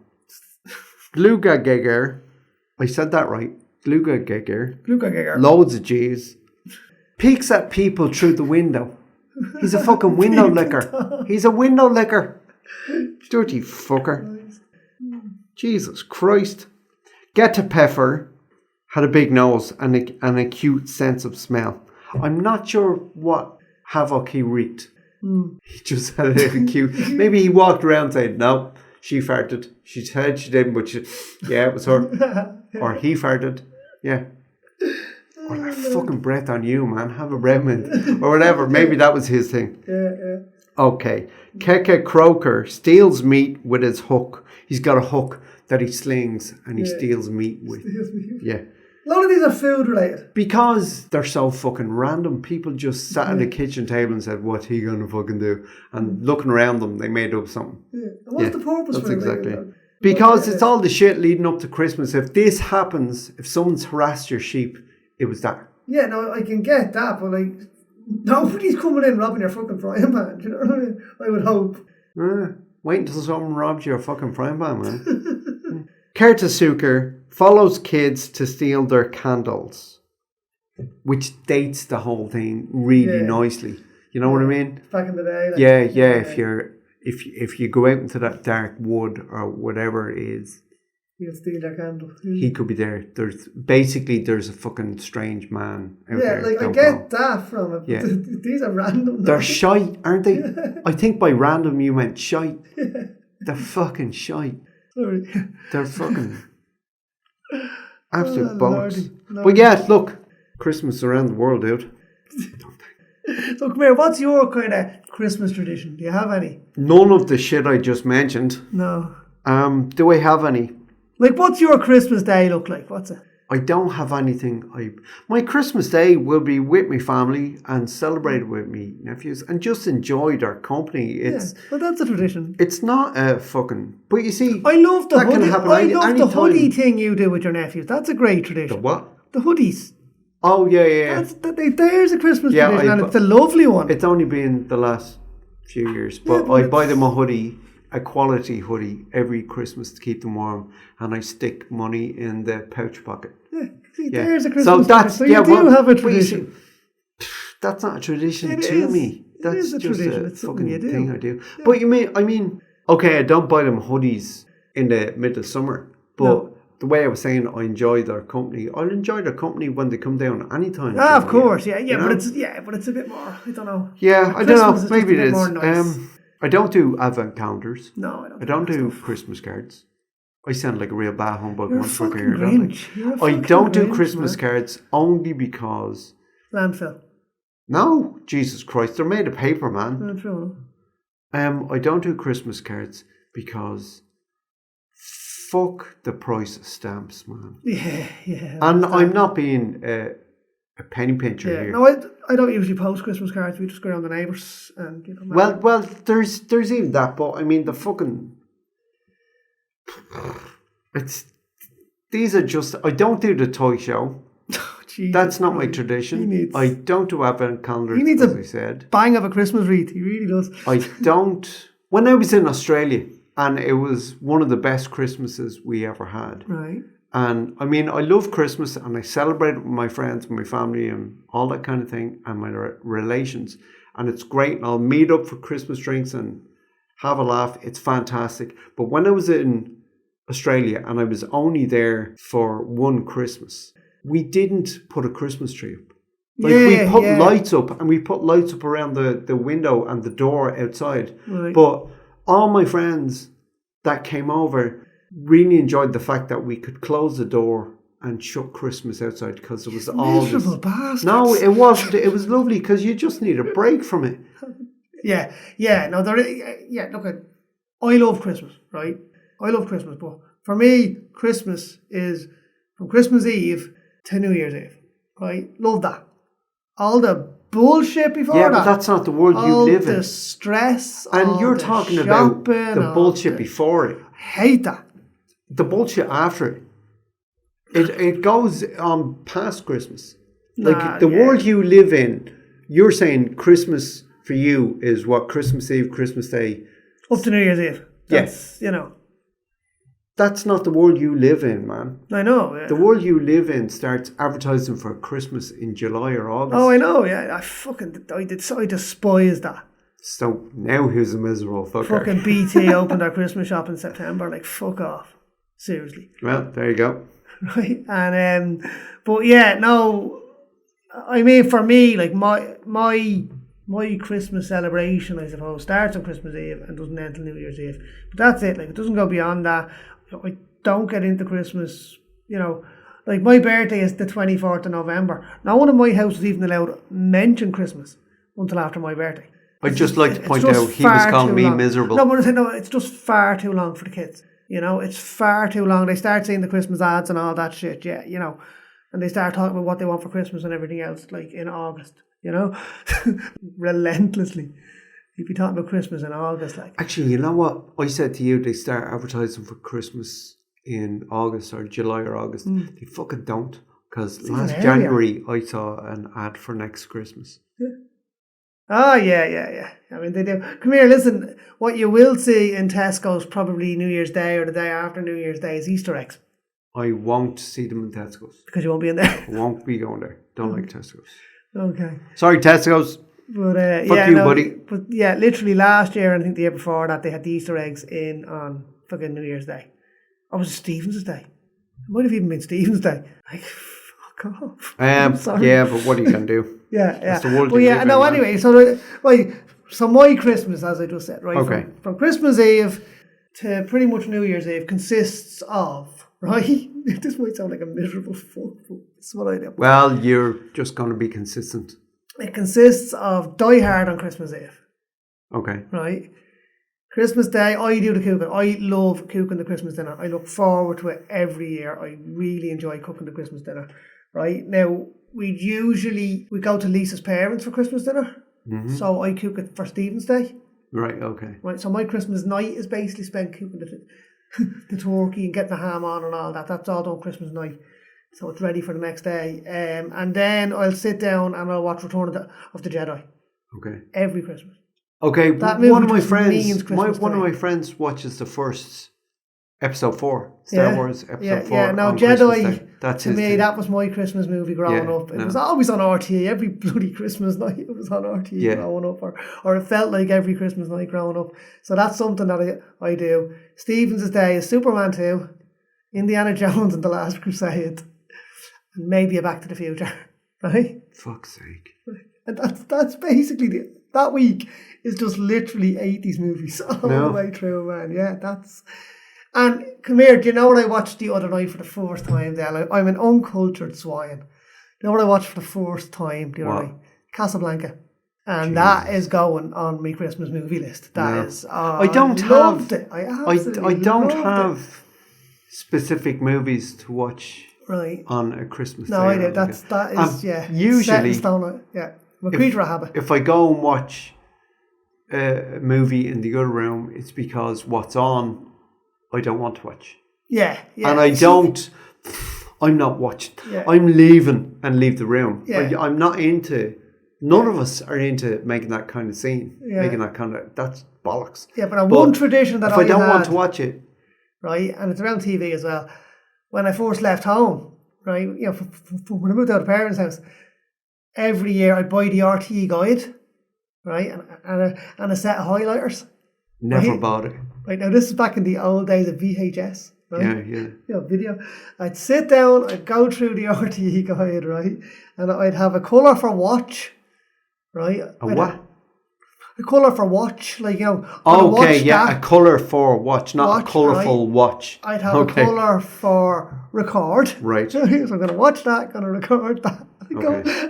Glugagegger. I said that right. Glugagegger. Loads of G's. Peeks at people through the window. He's a fucking window licker. He's a window licker. Dirty fucker. Jesus Christ. Get to Peffer had a big nose and an acute sense of smell. I'm not sure what havoc he wreaked. He just had an acute. Maybe he walked around saying, no, she farted. She said she didn't, but it was her. Or he farted. Yeah. Or that fucking breath on you, man. Have a breath mint. Or whatever. Maybe that was his thing. Yeah. Okay. Keke Croker steals meat with his hook. He's got a hook that he slings and he steals meat with. Yeah. A lot of these are food related. Because they're so fucking random. People just sat at the kitchen table and said, what's he going to fucking do? And looking around them, they made up something. Yeah. And what's the purpose that's for exactly it? it. Because it's all the shit leading up to Christmas. If this happens, if someone's harassed your sheep, it was that. Yeah, no, I can get that, but like, nobody's coming in robbing your fucking frying pan. Do you know what I mean? I would hope. Wait until someone robs your fucking frying pan, man. Kertasuker follows kids to steal their candles, which dates the whole thing really nicely. You know what I mean? Back in the day. Like, Yeah. If you go out into that dark wood or whatever it is, he'll steal their candle. He could be there. There's a fucking strange man out there. Yeah, like I get that from it. Yeah. These are random. They're shite, aren't they? I think by random you meant shite. They're fucking shite. Sorry. They're fucking absolute bollocks. Lordy. But yeah, look, Christmas around the world, dude. So come here, what's your kind of Christmas tradition? Do you have any? None of the shit I just mentioned. No. Do I have any? Like, what's your Christmas day look like? What's it? I don't have anything. My Christmas day will be with my family and celebrated with me nephews and just enjoy their company. Well, that's a tradition. It's not a fucking. But you see, I love the that hoodie. can happen I love the anytime. hoodie thing you do with your nephews. That's a great tradition. The what? The hoodies. Oh yeah. There's a Christmas tradition, and it's a lovely one. It's only been the last few years, but I buy them a hoodie. A quality hoodie every Christmas to keep them warm, and I stick money in the pouch pocket. There's a Christmas tradition. So you do have a tradition. That's not a tradition It to is. me. That's It is a just tradition. a It's something fucking you do. thing I do. Yeah. But I mean, okay, I don't buy them hoodies in the middle of summer, but the way I was saying, I enjoy their company. I'll enjoy their company when they come down anytime. Of course, yeah, know? but it's a bit more. I don't know. Yeah, I don't know. Maybe it is. More nice. I don't do advent calendars. No, I don't do Christmas cards. I sound like a real bad humbug. You're a fucking Grinch. I don't do Christmas cards only because landfill. No, Jesus Christ, they're made of paper, man. No, true. I don't do Christmas cards because fuck the price of stamps, man. Yeah. And I'm not being a penny pincher here. No, I don't usually post Christmas cards. We just go around the neighbours and give them. Well, there's even that, but I mean the fucking. These are just. I don't do the toy show. That's not my tradition. I don't do advent calendars. He needs as I said. Bang of a Christmas wreath. He really does. I don't. When I was in Australia, and it was one of the best Christmases we ever had. Right. And I mean, I love Christmas and I celebrate it with my friends, my family and all that kind of thing and my relations. And it's great. And I'll meet up for Christmas drinks and have a laugh. It's fantastic. But when I was in Australia and I was only there for one Christmas, we didn't put a Christmas tree up. Like we put lights up and we put lights up around the window and the door outside. Right. But all my friends that came over really enjoyed the fact that we could close the door and shut Christmas outside because it was all miserable bastards. No, it wasn't. It was lovely because you just need a break from it. Yeah. No, look, I love Christmas, right? I love Christmas, but for me, Christmas is from Christmas Eve to New Year's Eve, right? Love that. All the bullshit before that. Yeah, but that's not the world you live in. All the stress. And you're talking about the bullshit before it. Hate that. The bullshit after it. It goes on past Christmas. Like the world you live in, you're saying Christmas for you is what? Christmas Eve, Christmas Day? Up to New Year's Eve. Yes. You know. That's not the world you live in, man. I know. Yeah. The world you live in starts advertising for Christmas in July or August. Oh, I know. Yeah, I despise that. So now who's a miserable fucker? Fucking BT opened their Christmas shop in September. Like, fuck off. Seriously. Well, there you go. Right, and but yeah, no. I mean, for me, like my Christmas celebration, I suppose, starts on Christmas Eve and doesn't end till New Year's Eve. But that's it. Like, it doesn't go beyond that. I don't get into Christmas. You know, like my birthday is the 24th of November. No one in my house is even allowed to mention Christmas until after my birthday. I'd just like to point out he was calling me miserable. No, but it's just far too long for the kids. You know, it's far too long. They start seeing the Christmas ads and all that shit, yeah, you know. And they start talking about what they want for Christmas and everything else, like in August, you know. Relentlessly. You'd be talking about Christmas in August, like. Actually, you know what? I said to you, they start advertising for Christmas in August or July or August. They fucking don't. Because last January, I saw an ad for next Christmas. Yeah. Oh, yeah. I mean, they do. Come here, listen. What you will see in Tesco's probably New Year's Day or the day after New Year's Day is Easter eggs. I won't see them in Tesco's. Because you won't be in there. I won't be going there. Don't like Tesco's. Okay. Sorry, Tesco's. But Fuck you, buddy. But yeah, literally last year, and I think the year before that, they had the Easter eggs in on fucking New Year's Day. Or was it Stephen's Day? It might have even been Stephen's Day. Like, fuck off. I'm sorry. Yeah, but what are you going to do? Yeah. That's the world well, you yeah, live no, in, anyway, so my Christmas, as I just said, right, okay. from Christmas Eve to pretty much New Year's Eve consists of, right, this might sound like a miserable fuck, but that's what I do. Well, you're just going to be consistent. It consists of Die Hard on Christmas Eve. Okay. Right? Christmas Day, I do the cooking. I love cooking the Christmas dinner. I look forward to it every year. I really enjoy cooking the Christmas dinner. Right? Now, we go to Lisa's parents for Christmas dinner. Mm-hmm. So I cook it for Stephen's Day. Right, okay. Right, so my Christmas night is basically spent cooking the turkey and getting the ham on and all that. That's all done Christmas night. So it's ready for the next day. And then I'll sit down and I'll watch Return of the Jedi. Okay. Every Christmas. Okay, that one of my friends watches the first episode 4, Star Wars episode 4. Yeah, now Jedi, that's to me, thing. That was my Christmas movie growing up. It was always on RTE, every bloody Christmas night it was on RTE growing up, or it felt like every Christmas night growing up. So that's something that I do. Stephen's Day is Superman 2, Indiana Jones and the Last Crusade, and maybe a Back to the Future, right? Fuck's sake. And that's basically that week is just literally 80s movies all the way through, man. Yeah, that's... And come here, do you know what I watched the other night for the first time, Dale? I'm an uncultured swine. Do you know what I watched for the first time the other night? Casablanca. And that is going on my Christmas movie list. That is... I don't have specific movies to watch on a Christmas day. No, I do. That is usually... set in stone. Yeah. I'm a creature of habit. If I go and watch a movie in the other room, it's because what's on... I don't want to watch. Yeah. And I'm not watching. Yeah. I'm leaving and leave the room. Yeah. I'm not into None of us are into making that kind of scene. Yeah. Making that kind of... That's bollocks. Yeah, but one tradition that if I don't had, want to watch it... right, and it's around TV as well, when I first left home, right, you know, when I moved out of parents' house, every year I'd buy the RTE guide, right, and a set of highlighters. Never right? bought it. Right, now this is back in the old days of VHS, right? Yeah. You know, video. I'd sit down, I'd go through the RTE guide, right, and I'd have a colour for watch, right? A colour for watch, like, you know. Okay, yeah, a colour for watch, not a colourful watch. I'd have a colour for record. Right. So I'm going to watch that, going to record that.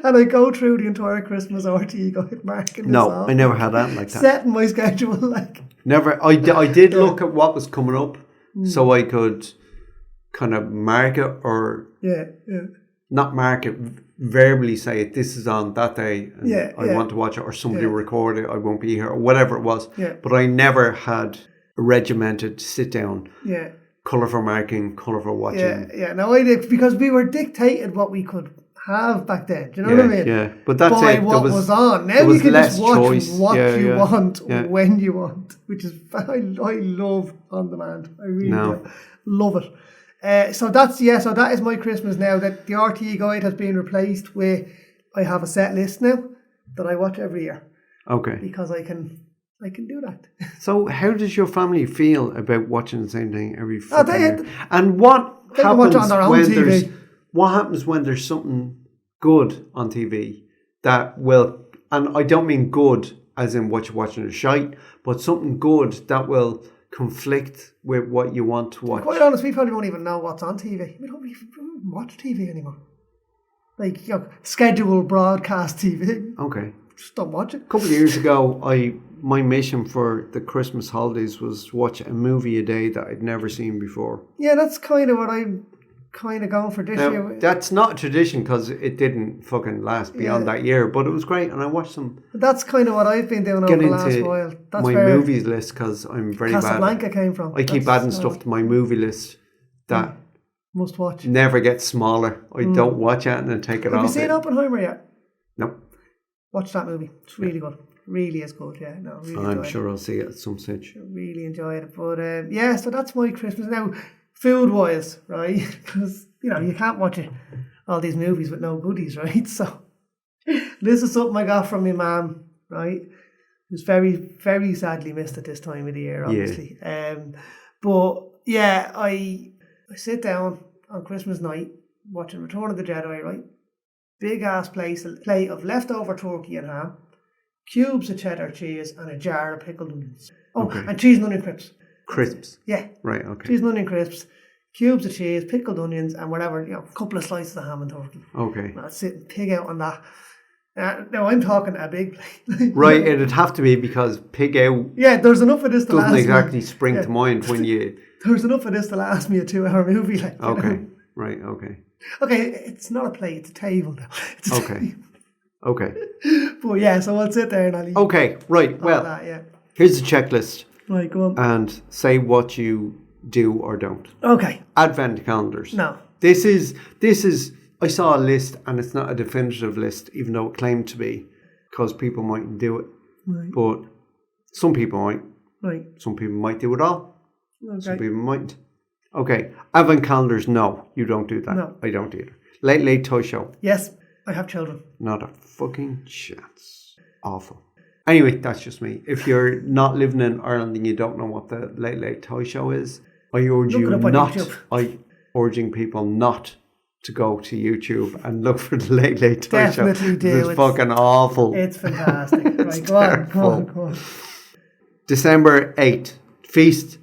And I go through the entire Christmas RTE guide, marking this off. I never had that like that. Setting my schedule, like. Never. I did look at what was coming up so I could kind of mark it or... Yeah. Not mark it, verbally say it, this is on that day and I want to watch it, or somebody record it, I won't be here, or whatever it was. Yeah. But I never had a regimented sit down. Yeah. Colour for marking, colour for watching. Yeah. No, I did, because we were dictated what we could have back then. Do you know what I mean? Yeah. But that's by it. what was on. Now you can just watch what you want when you want, which is, I love on demand. I really do. Love it. So that is my Christmas now, that the RTE guide has been replaced with, I have a set list now that I watch every year. Okay. Because I can do that. So how does your family feel about watching the same thing every year? And what happens when there's something good on TV that will, and I don't mean good as in what you're watching is shite, but something good that will conflict with what you want to watch? Quite honest, we probably don't even know what's on TV. We don't even watch TV anymore. Like, you know, scheduled broadcast TV. Okay. Just don't watch it. A couple of years ago, my mission for the Christmas holidays was watch a movie a day that I'd never seen before. Yeah, that's kind of what I'm kind of going for this year. That's not a tradition because it didn't fucking last beyond that year, but it was great and I watched them. That's kind of what I've been doing over the last while. That's my movies list, because I'm very bad. Casablanca came from. I keep adding stuff to my movie list that must watch. Never gets smaller. I don't watch it and then take it off. Have you seen Oppenheimer yet? No. Watch that movie. It's really good. Really is good, yeah. No, really I'm sure I'll see it at some stage. Really enjoyed it. But so that's my Christmas. Now, food-wise, right? Because, you know, you can't watch all these movies with no goodies, right? So this is something I got from my mum, right? Who's very, very sadly missed at this time of the year, obviously. But yeah, I sit down on Christmas night watching Return of the Jedi, right? Big ass plate of leftover turkey and ham, cubes of cheddar cheese, and a jar of pickled onions. And cheese and onion crisps. Crisps? Yeah. Right, okay. Cheese and onion crisps, cubes of cheese, pickled onions, and whatever, you know, a couple of slices of ham and turkey. Okay. And I'd sit and pig out on that. Now, I'm talking a big plate. Right, it'd have to be because pig out... Yeah, there's enough of this to last me. Doesn't exactly spring to mind when you... There's enough of this to last me a 2-hour movie. Like, okay, you know? Right, okay. Okay, it's not a plate, it's a table now. It's a table. Okay. But yeah, so I'll sit there and I'll eat. Okay, right, well, here's the checklist. Right, go on. And say what you do or don't. Okay. Advent calendars. No. This is, I saw a list and it's not a definitive list, even though it claimed to be, because people mightn't do it. Right. But some people might. Right. Some people might do it all. Okay. Some people mightn't. Okay. Advent calendars, no. You don't do that. No. I don't either. Late toy show. Yes. I have children. Not a fucking chance. Awful. Anyway, that's just me. If you're not living in Ireland and you don't know what the Late Toy Show is, I urge urging people not to go to YouTube and look for the Late Toy Show. Definitely do. It's fucking awful. It's fantastic. It's right, go on. December 8th, Feast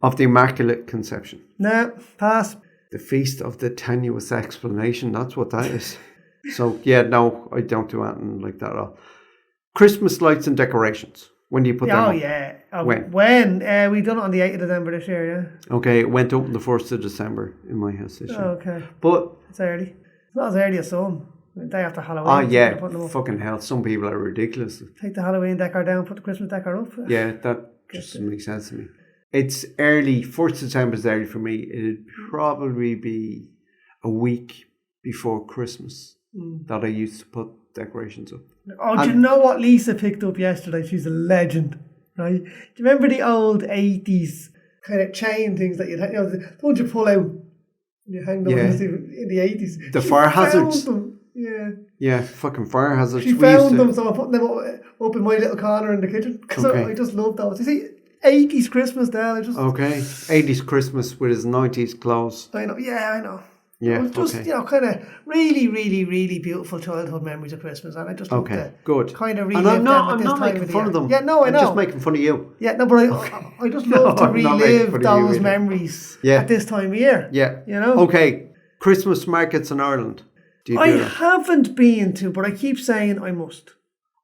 of the Immaculate Conception. No, pass. The Feast of the Tenuous Explanation, that's what that is. So, yeah, no, I don't do anything like that at all. Christmas lights and decorations. When do you put them up? Oh, yeah. When? We done it on the 8th of December this year, yeah. Okay, it went up on the 1st of December in my house this year. Okay. But... It's early. It's not as early as some. The day after Halloween. Oh, yeah. Fucking hell. Some people are ridiculous. Take the Halloween decor down, put the Christmas decor up. Yeah, that just doesn't make sense to me. It's early. 1st of December is early for me. It'd probably be a week before Christmas that I used to put decorations up. Oh, do you know what Lisa picked up yesterday? She's a legend, right? Do you remember the old 80s kind of chain things that you'd hang, the ones you pull out and you hang them in the 80s? The fire hazards. Yeah. Yeah, fucking fire hazards. She found them, so I'm putting them up in my little corner in the kitchen. Because I just love those. You see, 80s Christmas there. Okay. 80s Christmas with his 90s clothes. I know. Yeah, I know. Yeah, it was just, kind of really, really, really beautiful childhood memories of Christmas. And I just love to good. kind of relive I'm not them at this time making of the fun year. of them. Yeah, no, I know. I'm just making fun of you. Yeah, no, but I just love to I'm not making relive fun of you those either. memories at this time of year. Yeah. You know? Okay. Christmas markets in Ireland. Do you do I that? haven't been to, but I keep saying I must.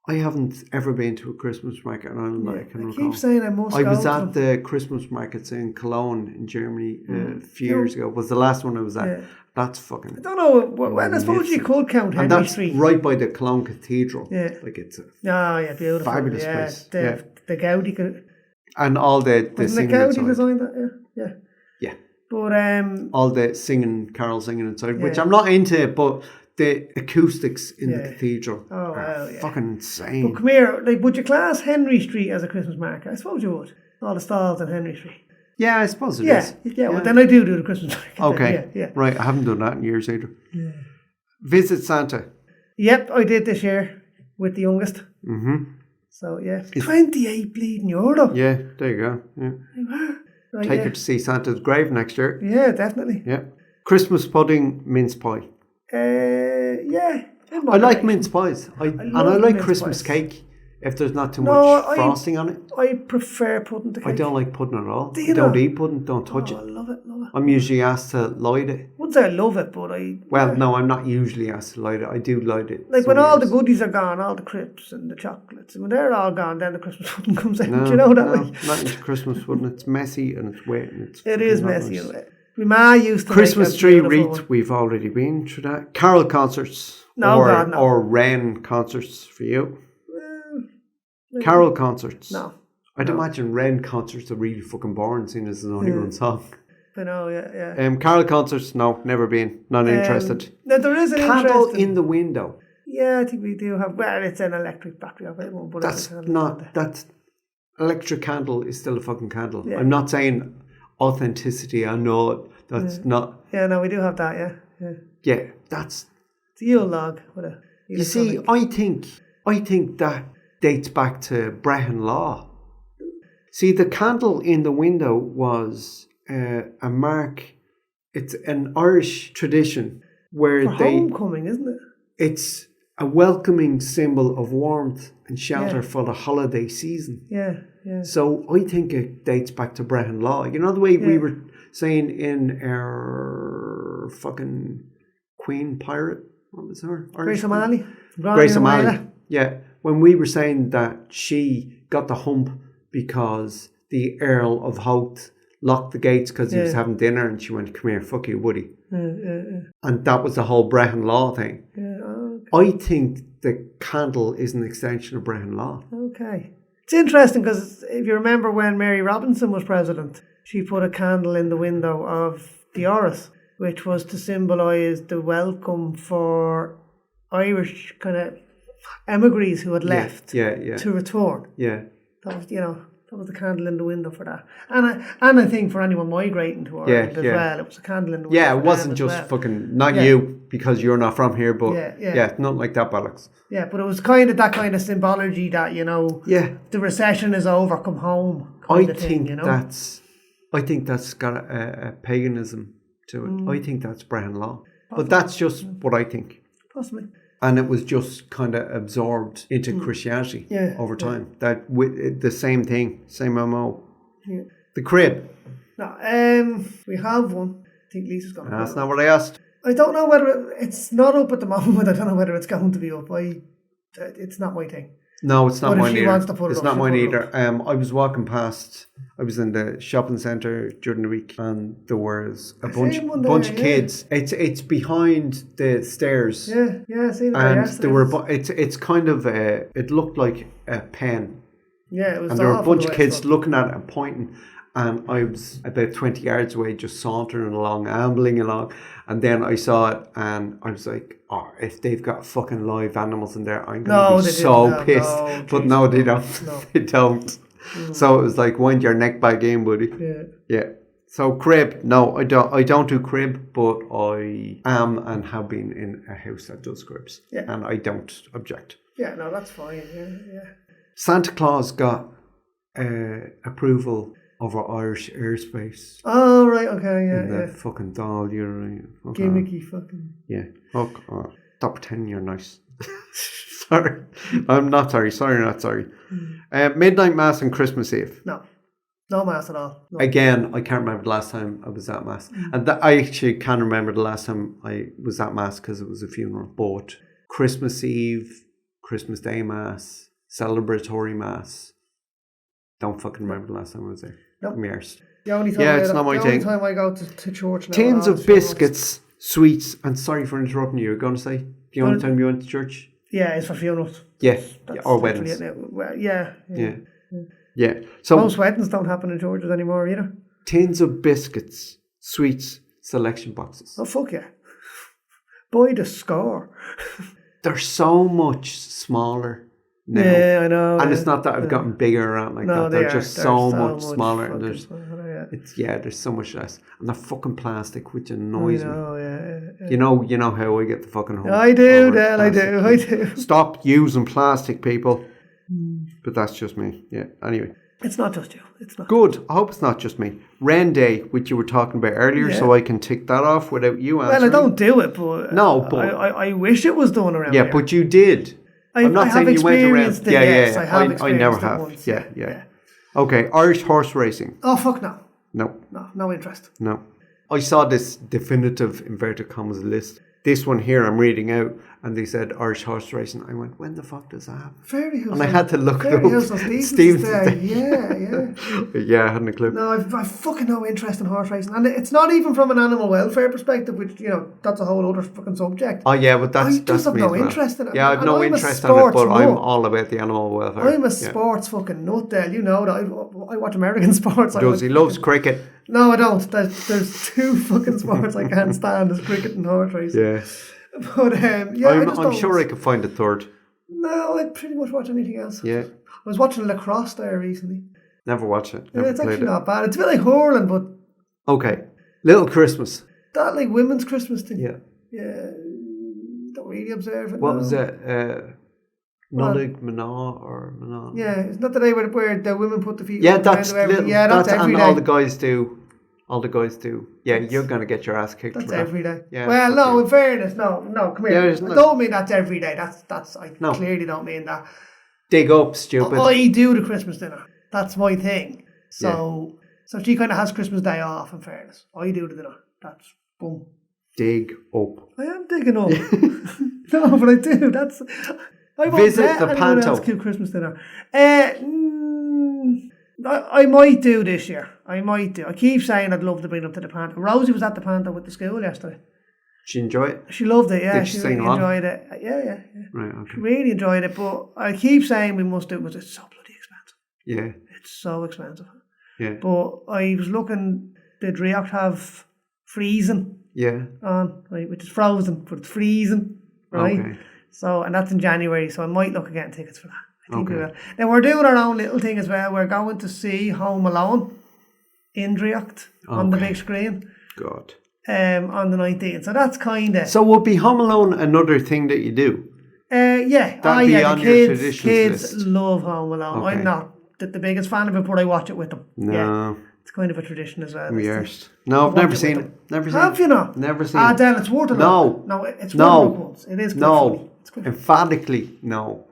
I haven't ever been to a Christmas market in Ireland that I can recall. Keep saying I must. I was go at to them. the Christmas markets in Cologne in Germany a few years ago. Was the last one I was at. Yeah. That's fucking... I don't know. Well, I suppose you could count and Henry that's Street. right by the Cologne Cathedral. Yeah. Like it's a Beautiful. fabulous place. The Gaudi. And all the Wasn't singing it Gaudi inside. designed that? Yeah. Yeah. But all the singing, carol singing inside, which I'm not into, but the acoustics in the cathedral are fucking insane. But come here, like, would you class Henry Street as a Christmas market? I suppose you would. All the stalls in Henry Street. Yeah, I suppose it is. Yeah, well, then I do the Christmas market. Okay. Yeah. Right, I haven't done that in years either. Yeah. Visit Santa. Yep, I did this year with the youngest. Mm-hmm. So, yeah. 28 bleeding euro. Yeah, there you go. Yeah. Right, Take her to see Santa's grave next year. Yeah, definitely. Yeah. Christmas pudding, mince pie. Yeah. I like mince pies. I like Christmas pies. cake if there's not too much frosting on it. I prefer pudding to cake. I don't like pudding at all. Do you I don't not? eat pudding, don't touch it. I love it. I'm usually asked to light it. I wouldn't say I love it, but I... Well, no, I'm not usually asked to light it. I do light it. Like when all the goodies are gone, all the crisps and the chocolates, and when they're all gone, then the Christmas pudding comes out. Do you know that way? Not into Christmas pudding. It's messy and it's wet. And it is messy and wet. My ma used to Christmas make a tree beautiful wreath, one. we've already been through that. Carol concerts. No, or, God, no. Or Wren concerts for you. Carol concerts. No. I'd imagine Wren concerts are really fucking boring, seeing as there's only one song. I know, yeah. Carol concerts, no, never been. Not interested. No, there is an Candle interesting... in the window. Yeah, I think we do have... Well, it's an electric battery operated one, but That's not... That's... Electric candle is still a fucking candle. Yeah. I'm not saying authenticity. I know it. That's not... Yeah, no, we do have that, yeah. Yeah, that's... It's a Yule log. With a you see, I think that dates back to Brehon Law. See, the candle in the window was a mark. It's an Irish tradition where For homecoming, isn't it? It's a welcoming symbol of warmth and shelter for the holiday season. Yeah. So I think it dates back to Brehon Law. You know the way we were saying in our fucking Queen Pirate? What was her? Grace O'Malley. Grace O'Malley. Yeah. When we were saying that she got the hump because the Earl of Howth locked the gates because he was having dinner and she went, come here, fuck you, Woody. And that was the whole Brehon Law thing. I think the candle is an extension of Brehon Law. Okay. It's interesting because if you remember when Mary Robinson was president, she put a candle in the window of the Oris, which was to symbolise the welcome for Irish kind of emigres who had left to return. Yeah. That was, that was the candle in the window for that. And I think for anyone migrating to Ireland as well, it was a candle in the window. Yeah, it wasn't just fucking, not you, because you're not from here, but nothing like that, bollocks. Yeah, but it was kind of that kind of symbology that, the recession is over, come home kind of thing, I think that's got a paganism to it. I think that's Brehon Law. But that's just what I think. Possibly. And it was just kind of absorbed into Christianity over time. That the same thing, same MO. Yeah. The crib. No, we have one. I think Lisa's going to. That's not what I asked. I don't know whether it's not up at the moment. I don't know whether it's going to be up. It's not my thing. No, it's not but mine if she either. wants to put It's it not up, mine either. I was walking past. I was in the shopping centre during the week, and there was a bunch of kids. It's behind the stairs. Yeah, I seen it. And there were. It's kind of it looked like a pen. Yeah, it was. And there were a bunch of kids looking at it and pointing. and I was about 20 yards away, just sauntering along, ambling along. And then I saw it, and I was like, oh, if they've got fucking live animals in there, I'm going to be so pissed. But no, they don't. No. They don't. So it was like, wind your neck back in, buddy. Yeah. So crib, no, I don't do crib, but I am and have been in a house that does cribs. Yeah. And I don't object. Yeah, no, that's fine. Yeah. Santa Claus got approval over Irish airspace. Oh, right, okay, yeah. And that fucking doll, you're gimmicky fucking. Yeah. Fuck. Stop pretending you're nice. Sorry. I'm not sorry. Sorry, not sorry. Midnight Mass and Christmas Eve. No Mass at all. No. Again, I can't remember the last time I was at Mass. And I actually can't remember the last time I was at Mass because it was a funeral. But Christmas Eve, Christmas Day Mass, celebratory Mass. Don't fucking remember the last time I was there. Nope. I'm yours. The only time it's not my thing. The only time I go to church now. Tins of biscuits, sweets, and sorry for interrupting you. You're going to say the only time you went to church? Yeah, it's for funerals. Yeah, or weddings. Yeah. So most weddings don't happen in churches anymore either. Tins of biscuits, sweets, selection boxes. Oh, fuck yeah. Buy the score. They're so much smaller now. Yeah, I know. And it's not that I've gotten bigger around like that. They're just so much smaller. And there's so much less. And they're fucking plastic, which annoys me. Yeah. You know how I get the fucking home. I do, Dale, I do. Stop using plastic, people. But that's just me. Yeah. Anyway. It's not just you. It's not. Good. I hope it's not just me. Wren Day, which you were talking about earlier, so I can tick that off without you answering. Well, I don't do it, but no, but I wish it was done around here. Yeah, but you did. I'm not saying you went around. Yes, I have experienced I never have. Once. Yeah. Okay, Irish horse racing. Oh fuck no. No interest. No. I saw this definitive inverted commas list. This one here I'm reading out, and they said Irish horse racing. I went, when the fuck does that happen? Fairy Hills. And I had to look it up. Stevens Day. Yeah. Yeah, I hadn't a clue. No, I've fucking no interest in horse racing, and it's not even from an animal welfare perspective, which that's a whole other fucking subject. Oh yeah, but I just have no interest in it. Yeah, I've no interest in it, but I'm all about the animal welfare. I'm a sports fucking nut, Dale. You know that I watch American sports. He loves cricket. No, I don't. There's two fucking sports I can't stand: is cricket and horse racing. Yeah. But I'm sure I could find a third. No, I'd pretty much watch anything else. Yeah. I was watching lacrosse there recently. Never watched it. It's actually not bad. It's a bit like hurling, but okay. Little Christmas. That like women's Christmas thing. Yeah. Don't really observe it. What was it? Nolig Manon or Manon? Yeah, it's not the day where the women put the feet. Yeah, that's every and day. All the guys do. Yeah, you're going to get your ass kicked. That's every day. Yeah, well, no, in fairness, no, come here. Yeah, I don't mean that's every day. I clearly don't mean that. Dig up, stupid. I do the Christmas dinner. That's my thing. So she kind of has Christmas Day off, in fairness. I do the dinner. That's boom. Dig up. I am digging up. No, but I do. I won't visit the panto. Else do Christmas dinner. I might do this year. I keep saying I'd love to bring them to the panto. Rosie was at the panto with the school yesterday. She enjoyed it? She loved it, yeah. Did she really enjoyed it. Yeah. Right, okay. She really enjoyed it, but I keep saying we must do it because it's so bloody expensive. Yeah. It's so expensive. Yeah. But I was looking, did Driocht have freezing? Yeah. On, right, which is frozen, but it's freezing, right? Okay. So, and that's in January, so I might look at getting tickets for that. I think we will. Now, we're doing our own little thing as well. We're going to see Home Alone in Driocht on the big screen. God. On the 19th. So that's kind of... So would be Home Alone another thing that you do? Yeah. That'd be on your traditions kids list. love Home Alone. Okay. I'm not the biggest fan of it, but I watch it with them. No. Yeah. It's kind of a tradition as well. No, I've never seen it. Have you not? Never seen it. Dan, it's worth a look. No, it's worth a look once. It is quite funny. Emphatically, no.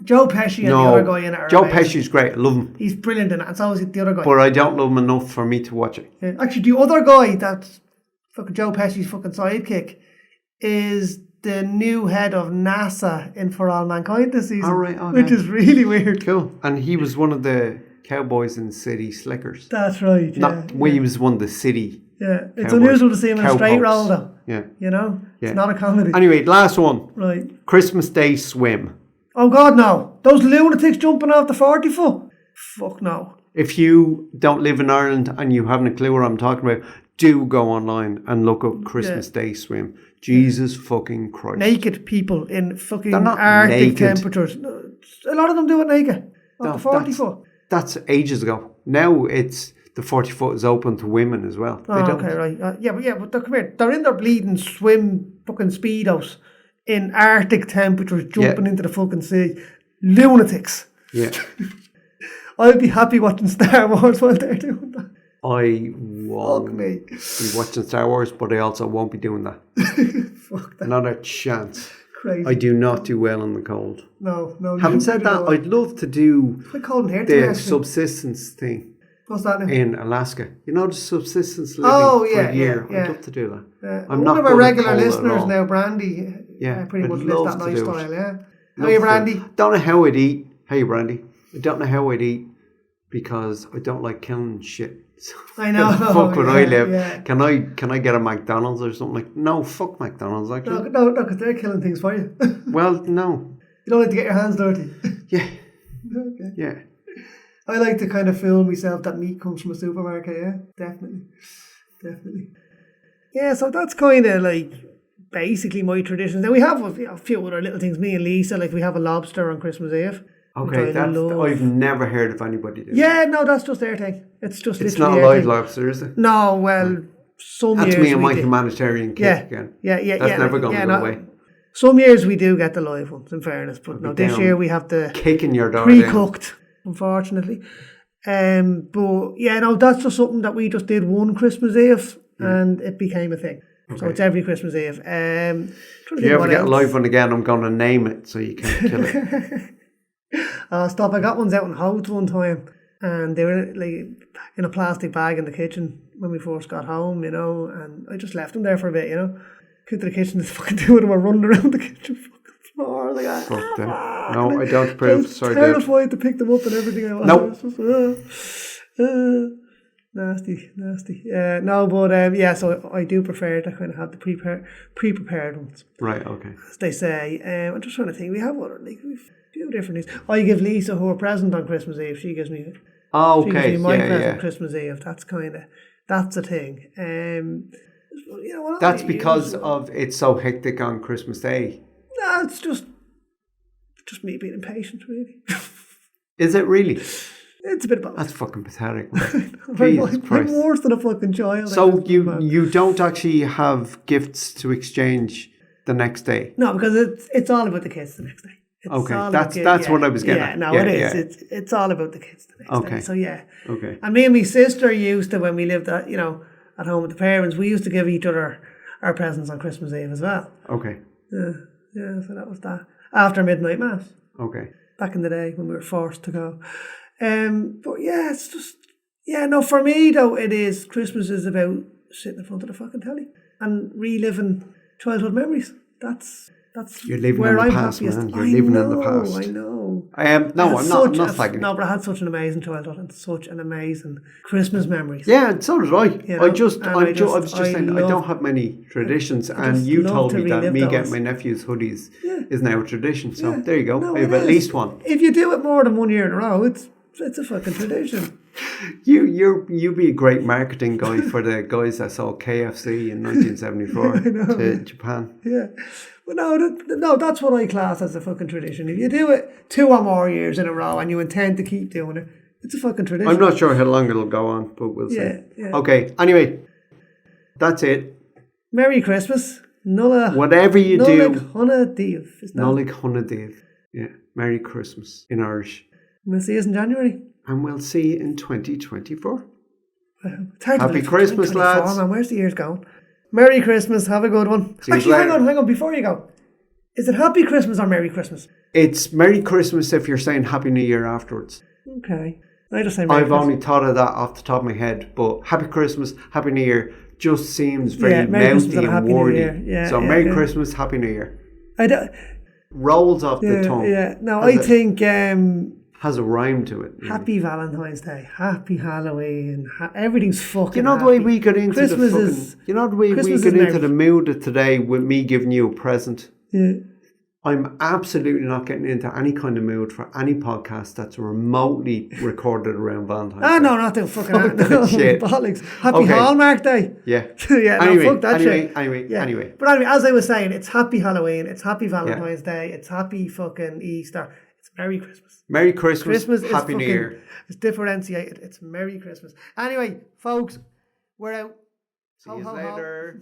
Joe Pesci and the other guy in it are Joe amazing. Pesci's great. I love him. He's brilliant in it, and so is the other guy. But I don't love him enough for me to watch it. Yeah. Actually, the other guy that's fucking Joe Pesci's fucking sidekick is the new head of NASA in For All Mankind this season. Right, okay. Which is really weird. Cool. And he was one of the cowboys in City Slickers. That's right, He was one of the city. Yeah, it's unusual to see him in a straight role though. Yeah. You know? It's not a comedy. Anyway, last one. Right. Christmas Day swim. Oh God, no. Those lunatics jumping off the 40 foot? Fuck no. If you don't live in Ireland and you haven't a clue what I'm talking about, do go online and look up Christmas Day swim. Jesus fucking Christ. Naked people in fucking They're not Arctic naked. temperatures. A lot of them do it naked. Up to 40 foot. That's ages ago. Now it's the 40 foot is open to women as well. They don't. Okay, right. But come here. They're in their bleeding swim fucking speedos in Arctic temperatures, jumping into the fucking sea. Lunatics. Yeah. I'll be happy watching Star Wars while they're doing that. I won't be watching Star Wars, but I also won't be doing that. Fuck that. Not a chance. Crazy. I do not do well in the cold. No. Having said that, I'd love to do It's quite cold in here the today, actually. subsistence thing What's that now? in Alaska. You know, the subsistence living for a year. yeah. I'd love to do that. I'm not one of our good at regular cold at listeners all. now, Brandy. Yeah, pretty I'd much lives love that to do it. lifestyle, yeah. How Love are you, to. Brandy? Don't know how I'd eat. Hey, Brandy. I don't know how I'd eat because I don't like killing shit. So I know. where the fuck would I live? Yeah. Can I get a McDonald's or something? Like, no, fuck McDonald's actually. No, because they're killing things for you. Well, no. You don't like to get your hands dirty. Yeah. Okay. Yeah. I like to kind of fool myself that meat comes from a supermarket, yeah. Definitely. Yeah, so that's kind of like basically my traditions. Then we have a few other little things. Me and Lisa, like we have a lobster on Christmas Eve. Okay, I've never heard of anybody doing that. Yeah, no, that's just their thing. It's just It's literally not a their live thing. lobster, is it? No, well, some That's years me and we my do. humanitarian kick again. Yeah. That's never going to go away. Some years we do get the live ones, in fairness, but no, this down year we have the Kicking your door down. pre-cooked, unfortunately. But yeah, no, that's just something that we just did one Christmas Eve, and it became a thing. Okay. So it's every Christmas Eve. If you ever get a live one again, I'm going to name it so you can't kill it. Oh, stop. I got ones out in Howth one time, and they were like in a plastic bag in the kitchen when we first got home, you know, and I just left them there for a bit, you know. Came to the kitchen, this fucking two of them were running around the kitchen fucking floor. Like, Fuck them. No, I don't approve. Sorry, dude. terrified to pick them up and everything. Nope. Nasty. No, but yeah, so I do prefer to kind of have the pre-prepared ones. Right, okay. As they say. I'm just trying to think. We have other, like, we've a few different things. I give Lisa her present on Christmas Eve. She gives me Oh, she gives okay. me my present Yeah. on Christmas Eve. That's a thing. You know, what That's I because use- of it's so hectic on Christmas Day. No, it's just me being impatient, really. Is it really? It's a bit of both. That's fucking pathetic, man. Jesus I'm Christ. worse than a fucking child. So you don't actually have gifts to exchange the next day? No, because it's all about the kids the next day. It's Okay, all that's about what I was getting yeah, at. no, Yeah, it is. yeah. It's all about the kids the next day. So yeah. Okay. And me and my sister used to, when we lived at, at home with the parents, we used to give each other our presents on Christmas Eve as well. Okay. Yeah, so that was that. After midnight mass. Okay. Back in the day when we were forced to go. But yeah, it's just, no, for me though, Christmas is about sitting in front of the fucking telly and reliving childhood memories. That's You're living where in the I'm past, happiest. man. You're living in the past. I know. I am. No, I'm not slagging. No, but I had such an amazing childhood and such an amazing Christmas memories. Yeah, and so did I. You know, I was just I saying, I don't have many traditions, and you love told to me that relive me those. getting my nephew's hoodies is now a tradition. So there you go. No, I have it at is. least one. If you do it more than 1 year in a row, it's a fucking tradition. You'd be a great marketing guy for the guys that sold KFC in 1974 to Japan. Yeah. But no, that's what I class as a fucking tradition. If you do it 2 or more years in a row and you intend to keep doing it, it's a fucking tradition. I'm not sure how long it'll go on, but we'll see. Yeah. Okay, anyway, that's it. Merry Christmas. Nulla. Whatever you do. Nolig Honna Díobh. Nolig Honna Díobh. Yeah, Merry Christmas in Irish. We'll see you in January. And we'll see you in 2024. It's hard to Happy believe Christmas, 2024, lads. Man. Where's the years going? Merry Christmas. Have a good one. See you Actually, later. hang on. Before you go. Is it Happy Christmas or Merry Christmas? It's Merry Christmas if you're saying Happy New Year afterwards. Okay. I just say Merry I've Christmas. only thought of that off the top of my head, but Happy Christmas, Happy New Year just seems very Merry Christmas mouthy and a and Happy New wordy. Year. Yeah, So yeah, Merry yeah. Christmas, Happy New Year. I don't, Rolls off the tongue. Yeah. No, Has I a- think Has a rhyme to it. really. Happy Valentine's Day, Happy Halloween, everything's fucking You know the happy. way we got into Christmas the fucking... is- You know the way we Christmas got is into merry. the mood of today with me giving you a present? Yeah. I'm absolutely not getting into any kind of mood for any podcast that's remotely recorded around Valentine's Day. No, not the fucking Fuck that shit. bollocks. Happy Okay. Hallmark Day. Yeah. Yeah, Anyway, no, fuck that shit. Anyway. But anyway, as I was saying, it's happy Halloween, it's happy Valentine's Day, it's happy fucking Easter, it's Merry Christmas. Merry Christmas. Christmas is Happy fucking, New Year. It's differentiated. It's Merry Christmas. Anyway, folks, we're out. See you later.